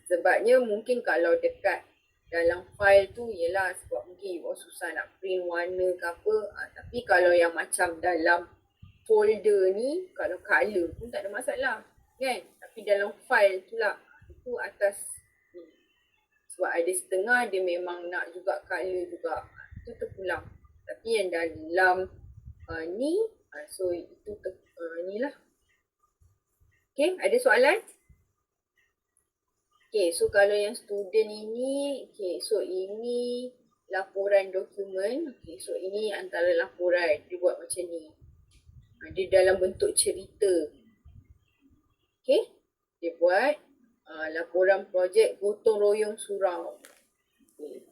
Sebabnya mungkin kalau dekat dalam file tu ialah sebab mungkin susah nak print warna ke apa. Tapi kalau yang macam dalam folder ni, kalau colour pun tak ada masalah. Kan? Tapi dalam file tu lah. Itu atas ni. Sebab ada setengah dia memang nak juga colour juga. Itu terpulang. Tapi yang dalam ni, so itu ni lah. Okay, ada soalan? Okay, so kalau yang student ini, okay, so ini laporan dokumen. Okay, so ini antara laporan. Dia buat macam ni. Dia dalam bentuk cerita. Okay, dia buat laporan projek gotong royong surau. Okay.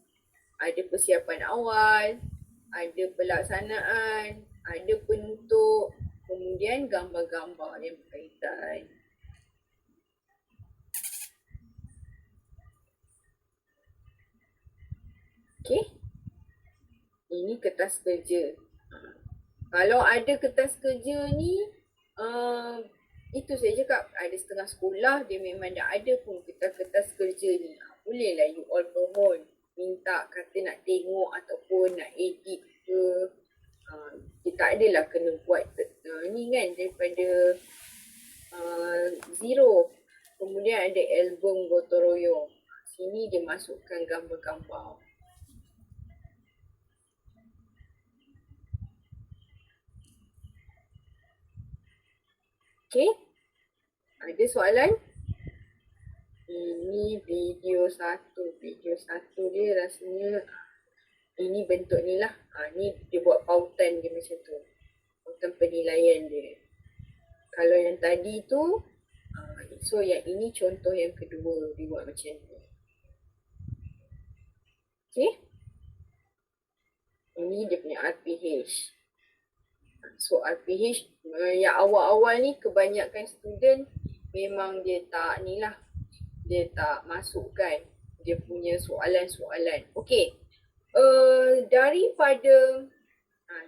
Ada persiapan awal, ada pelaksanaan, ada penutup, kemudian gambar-gambar yang berkaitan. Okey. Ini kertas kerja. Kalau ada kertas kerja ni, itu saya cakap, ada setengah sekolah dia memang dah ada pun kertas kerja ni. Bolehlah you all mohon, minta kata nak tengok ataupun nak edit ke. Dia tak adalah kena buat ni kan daripada zero. Kemudian ada album gotong royong. Sini dia masukkan gambar-gambar. Okay. Ada soalan? Ini video satu. Video satu dia rasanya ini bentuk ni lah. Ni dia buat pautan dia macam tu. Pautan penilaian dia. Kalau yang tadi tu, so yang ini contoh yang kedua dia buat macam ni. Okay. Ini dia punya RPH. So RPH yang awal-awal ni kebanyakan student memang dia tak ni lah. Dia tak masukkan dia punya soalan-soalan. Okay. Daripada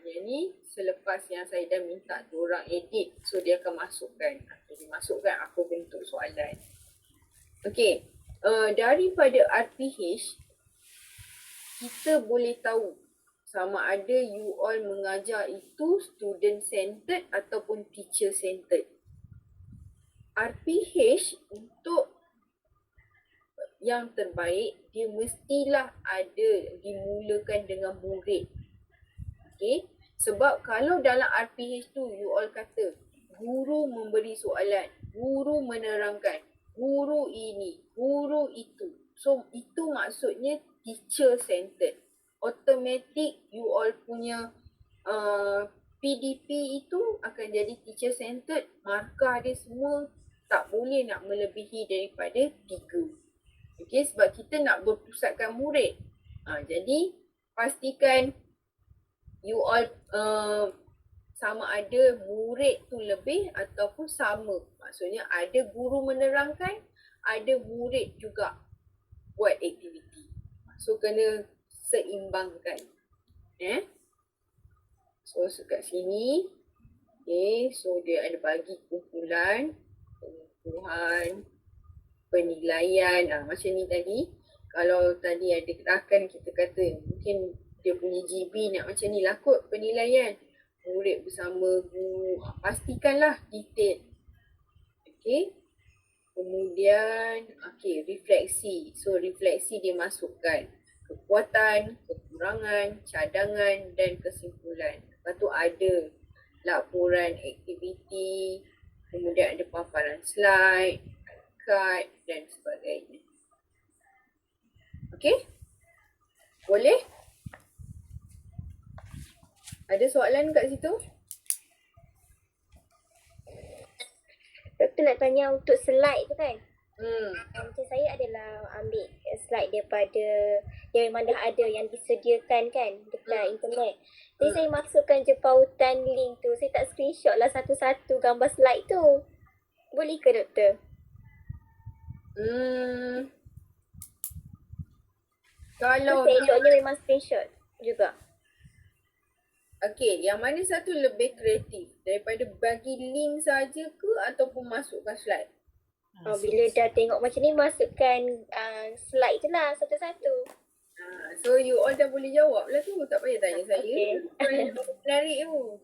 yang ni selepas yang saya dah minta diorang edit, so dia akan masukkan. Dia masukkan aku bentuk soalan. Okay. Daripada RPH kita boleh tahu sama ada you all mengajar itu student centered ataupun teacher centered. RPH untuk yang terbaik, dia mestilah ada dimulakan dengan murid. Okay? Sebab kalau dalam RPH tu you all kata guru memberi soalan, guru menerangkan, guru ini, guru itu. So itu maksudnya teacher centered. Automatic you all punya PDP itu akan jadi teacher centered. Markah dia semua tak boleh nak melebihi daripada 3. Okay, sebab kita nak berpusatkan murid. Jadi pastikan you all sama ada murid tu lebih ataupun sama. Maksudnya ada guru menerangkan, ada murid juga buat aktiviti. So kena seimbangkan. So kat sini, okay, so dia ada bagi kumpulan, pengukuhan, penilaian, macam ni tadi. Kalau tadi ada rakan kita kata mungkin dia punya GB nak macam ni lah kot penilaian. Murid bersama guru, pastikanlah detail. Okay. Kemudian, okay, refleksi. So refleksi dia masukkan kekuatan, kekurangan, cadangan dan kesimpulan. Lepas tu ada laporan aktiviti, kemudian ada paparan slide, kad dan sebagainya. Okay? Boleh? Ada soalan kat situ?
Doktor nak tanya untuk slide tu kan? Macam saya adalah ambil slide daripada yang memang dah ada yang disediakan kan dekat internet. Jadi saya masukkan je pautan link tu. Saya tak screenshot lah satu-satu gambar slide tu. Boleh ke doktor?
Kalau
Eloknya memang screenshot juga.
okay, yang mana satu lebih kreatif daripada bagi link saja ke ataupun masukkan slide?
Bila dah tengok macam ni, masukkan slide je lah satu-satu.
So you all dah boleh jawab lah tu, tak payah tanya saya.
Okay.
Menarik tu.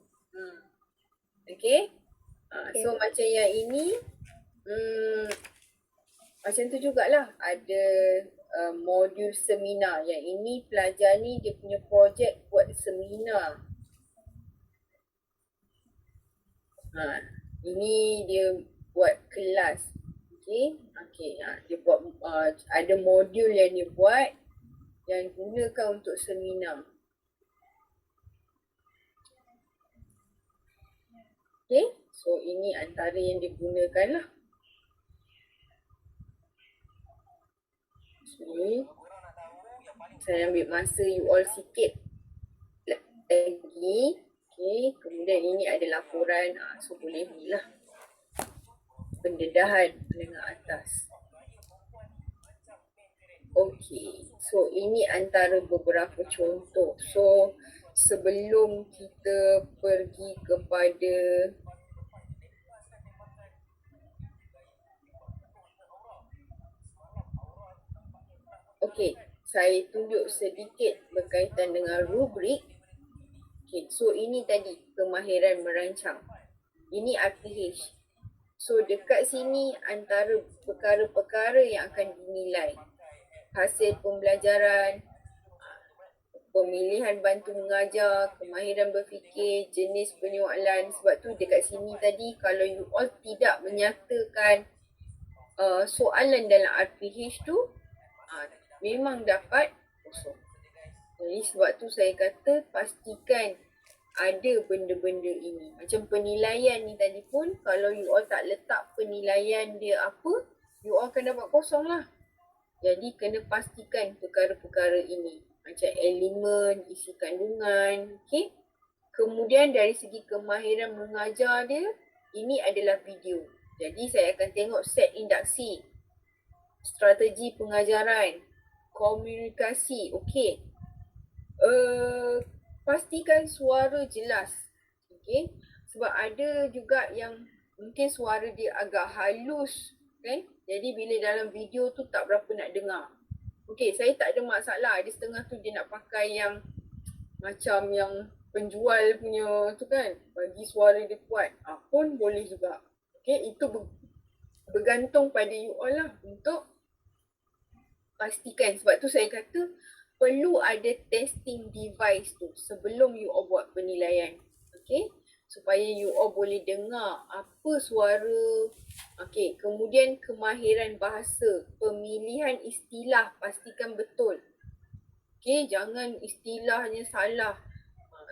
Okay. So macam yang ini, macam tu jugalah. Ada modul seminar. Yang ini pelajar ni dia punya projek buat seminar. Ini dia buat kelas. Okay. Dia buat ada modul yang dia buat yang gunakan untuk seminar. Okay. So ini antara yang digunakan lah. Okay. Saya ambil masa you all sikit lagi. Okay. Kemudian ini ada laporan. So boleh ni lah. Pendedahan menengah atas. Okay. So ini antara beberapa contoh. So sebelum kita pergi kepada saya tunjuk sedikit berkaitan dengan rubrik. So ini tadi kemahiran merancang. Ini RPH. So dekat sini antara perkara-perkara yang akan dinilai. Hasil pembelajaran, pemilihan bantu mengajar, kemahiran berfikir, jenis penyoalan. Sebab tu dekat sini tadi kalau you all tidak menyatakan soalan dalam RPH tu, memang dapat kosong. Jadi sebab tu saya kata pastikan ada benda-benda ini. Macam penilaian ni tadi pun, kalau you all tak letak penilaian dia apa, you all akan dapat kosong lah. Jadi kena pastikan perkara-perkara ini. Macam elemen, isi kandungan, okay. Kemudian dari segi kemahiran mengajar dia, ini adalah video. Jadi saya akan tengok set induksi, strategi pengajaran, komunikasi, okay. Pastikan suara jelas, okay. Sebab ada juga yang mungkin suara dia agak halus, kan. Jadi bila dalam video tu tak berapa nak dengar. Okay, saya tak ada masalah. Ada setengah tu dia nak pakai yang macam yang penjual punya tu kan, bagi suara dia kuat, pun boleh juga. Okay, itu bergantung pada you all lah untuk pastikan. Sebab tu saya kata perlu ada testing device tu sebelum you all buat penilaian. Okay, supaya you all boleh dengar apa suara. Okay, kemudian kemahiran bahasa, pemilihan istilah pastikan betul. Okay, jangan istilahnya salah.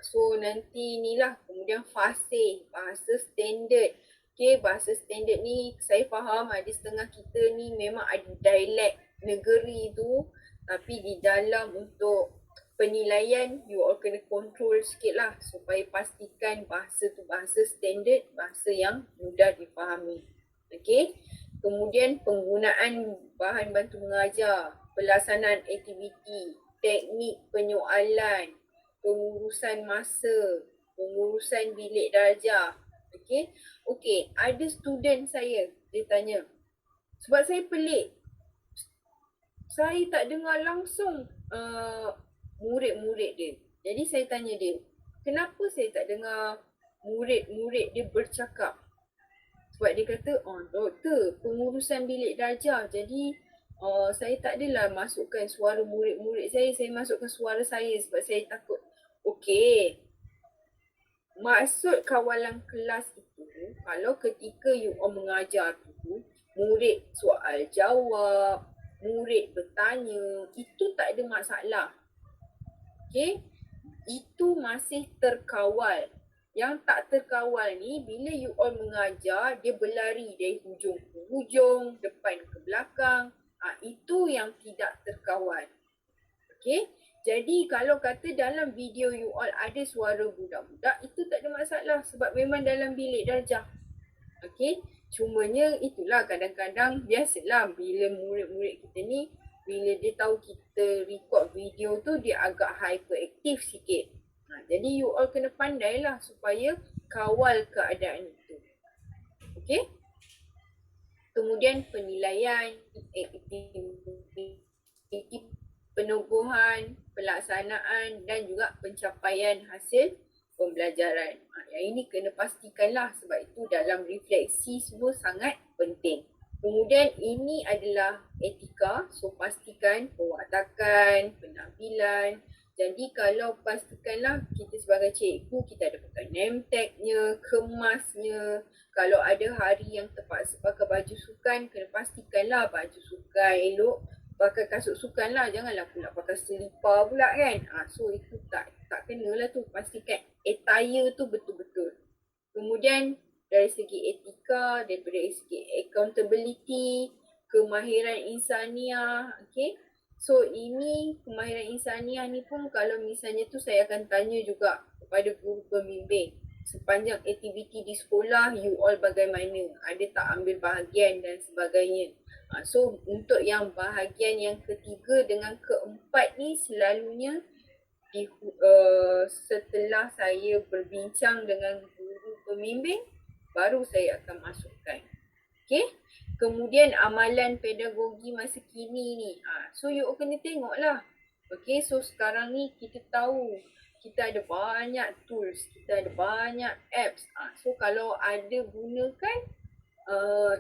So nanti inilah. Kemudian fasih, bahasa standard. Okay, bahasa standard ni saya faham ada setengah kita ni memang ada dialek negeri tu. Tapi di dalam untuk penilaian, you all kena control sikit lah supaya pastikan bahasa tu bahasa standard, bahasa yang mudah difahami. Okay. Kemudian penggunaan bahan bantu mengajar, pelaksanaan aktiviti, teknik penyoalan, pengurusan masa, pengurusan bilik darjah. Okay. Okay, ada student saya, dia tanya. Sebab saya pelik. Saya tak dengar langsung murid-murid dia. Jadi saya tanya dia, kenapa saya tak dengar murid-murid dia bercakap? Sebab dia kata, doktor, pengurusan bilik darjah. Jadi saya tak adalah masukkan suara murid-murid saya masukkan suara saya sebab saya takut. Okey. Maksud kawalan kelas itu, kalau ketika you all mengajar tu, murid soal jawab, murid bertanya, itu tak ada masalah. Okay, itu masih terkawal. Yang tak terkawal ni, bila you all mengajar, dia berlari dari hujung ke hujung, depan ke belakang. Itu yang tidak terkawal. Okay, jadi kalau kata dalam video you all ada suara budak-budak, itu tak ada masalah sebab memang dalam bilik darjah. Okay, cumanya itulah kadang-kadang biasalah bila murid-murid kita ni bila dia tahu kita record video tu dia agak hyperaktif sikit. Jadi you all kena pandai lah supaya kawal keadaan itu. Okay? Kemudian penilaian, aktiviti penubuhan, pelaksanaan dan juga pencapaian hasil pembelajaran. Yang ini kena pastikanlah sebab itu dalam refleksi semua sangat penting. Kemudian ini adalah etika, so pastikan pewaktakan, penampilan. Jadi kalau pastikanlah kita sebagai cikgu kita ada pakai name tag-nya, kemasnya. Kalau ada hari yang terpaksa pakai baju sukan, kena pastikanlah baju sukan elok. Pakai kasut sukan lah, janganlah pula pakai selipar pula kan. So itu tak kenalah tu. Pastikan attire tu betul-betul. Kemudian dari segi etika, daripada segi accountability, kemahiran insaniah, okay. So ini kemahiran insaniah ni pun kalau misalnya tu saya akan tanya juga kepada guru pembimbing. Sepanjang aktiviti di sekolah, you all bagaimana? Ada tak ambil bahagian dan sebagainya. So untuk yang bahagian yang ketiga dengan keempat ni selalunya setelah saya berbincang dengan guru pembimbing, baru saya akan masukkan. Okay. Kemudian amalan pedagogi masa kini ni. So you all kena tengok lah. Okay, so sekarang ni kita tahu kita ada banyak tools, kita ada banyak apps. So kalau ada gunakan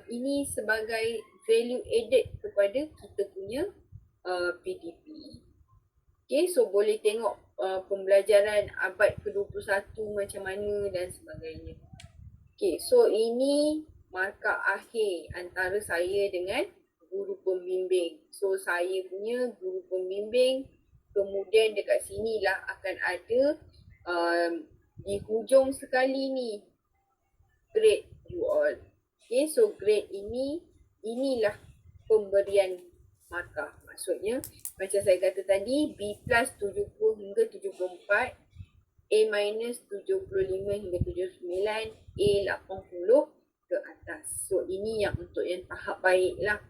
ini sebagai value added kepada kita punya PDP. Okay, so boleh tengok pembelajaran abad ke-21 macam mana dan sebagainya. Okay, so ini markah akhir antara saya dengan guru pembimbing. So saya punya guru pembimbing, kemudian dekat sinilah akan ada di hujung sekali ni grade you all. Okay, so grade inilah pemberian markah. Maksudnya macam saya kata tadi, B plus 70 hingga 74, A minus 75 hingga 79, A 80 ke atas. So ini yang untuk yang tahap baik lah.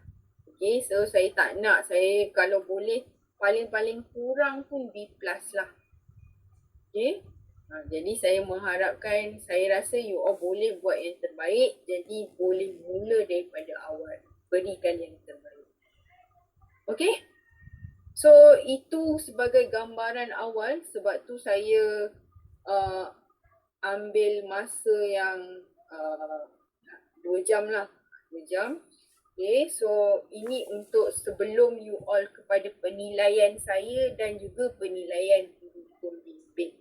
Okay, so saya tak nak, saya kalau boleh paling-paling kurang pun B plus lah. Okay. Jadi saya mengharapkan, saya rasa you all boleh buat yang terbaik. Jadi boleh mula daripada awal. Berikan yang terbaik. Okay. So itu sebagai gambaran awal. Sebab tu saya ambil masa yang 2 jam lah. 2 jam. Okay, so ini untuk sebelum you all kepada penilaian saya dan juga penilaian guru pembimbing.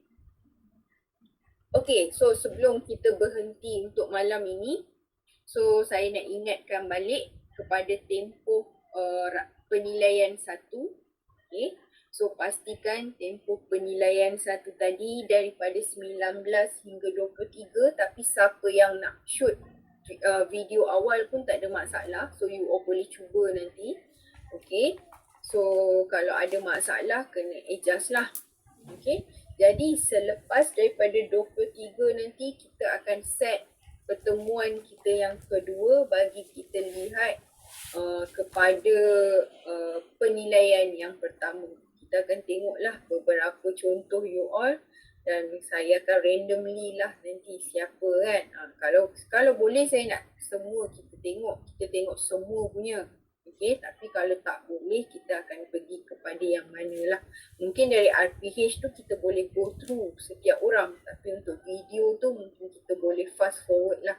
Okay, so sebelum kita berhenti untuk malam ini, so saya nak ingatkan balik kepada tempoh penilaian 1. Okay, so pastikan tempoh penilaian 1 tadi daripada 19 hingga 23, tapi siapa yang nak shoot video awal pun tak ada masalah. So you all boleh cuba nanti. Okay, so kalau ada masalah kena adjust lah. Okay, jadi selepas daripada 23 nanti kita akan set pertemuan kita yang kedua bagi kita lihat kepada penilaian yang pertama. Kita akan tengoklah beberapa contoh you all dan saya akan randomly lah nanti siapa kan. Kalau boleh saya nak semua kita tengok semua punya. Okay, tapi kalau tak boleh kita akan pergi kepada yang mana lah. Mungkin dari RPH tu kita boleh go through setiap orang, tapi untuk video tu mungkin kita boleh fast forward lah.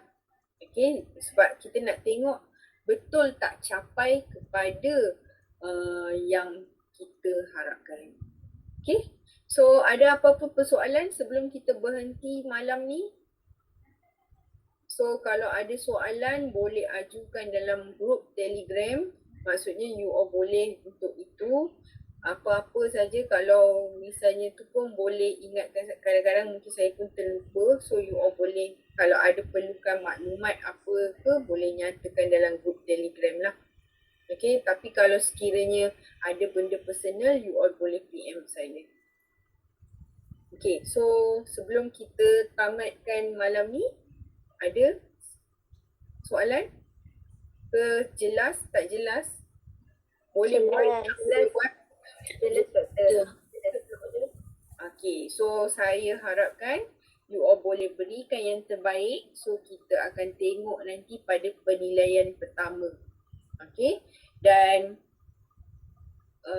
Okay, sebab kita nak tengok betul tak capai kepada yang kita harapkan. Okay, so ada apa-apa persoalan sebelum kita berhenti malam ni? So kalau ada soalan boleh ajukan dalam grup Telegram. Maksudnya you all boleh untuk itu. Apa-apa saja kalau misalnya tu pun boleh ingatkan, kadang-kadang mungkin saya pun terlupa. So you all boleh, kalau ada perlukan maklumat apa ke, boleh nyatakan dalam grup Telegram lah. Okay, tapi kalau sekiranya ada benda personal, you all boleh PM saya. Okay, so sebelum kita tamatkan malam ni, ada soalan? Ke jelas, tak jelas? Boleh buat.
Betul.
Okay, so saya harapkan you all boleh berikan yang terbaik. So kita akan tengok nanti pada penilaian pertama. Okay, dan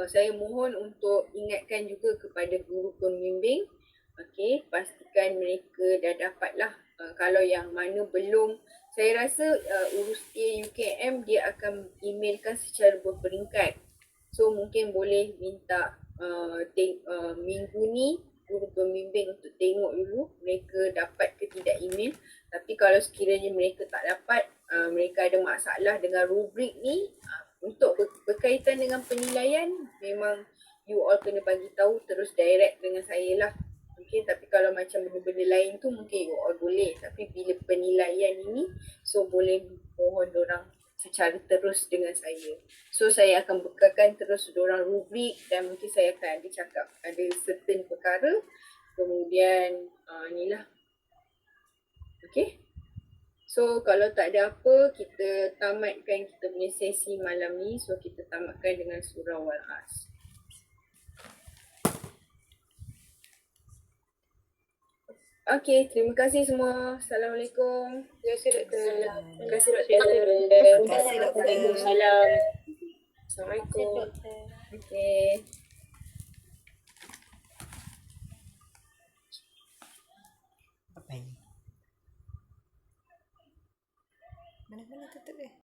saya mohon untuk ingatkan juga kepada guru pembimbing. Okay, pastikan mereka dah dapatlah. Kalau yang mana belum, saya rasa urus UKM dia akan emailkan secara berperingkat. So mungkin boleh minta minggu ni guru pembimbing untuk tengok dulu mereka dapat ke tidak email. Tapi kalau sekiranya mereka tak dapat, mereka ada masalah dengan rubrik ni, untuk berkaitan dengan penilaian, memang you all kena bagi tahu terus direct dengan saya lah. Okay, tapi kalau macam benda-benda lain tu mungkin you all boleh. Tapi bila penilaian ini, so boleh mohon dorang secara terus dengan saya. So saya akan bekalkan terus dorang rubrik dan mungkin saya akan ada cakap ada certain perkara. Kemudian inilah. Okay. So kalau tak ada apa, kita tamatkan kita punya sesi malam ni. So kita tamatkan dengan surah Wal-As. Okay, terima kasih semua. Assalamualaikum.
Terima kasih doktor.
Terima kasih doktor.
Terima kasih doktor.
Waalaikumsalam.
Assalamualaikum.
Okay.
Apa ini? Mana-mana tutup dia?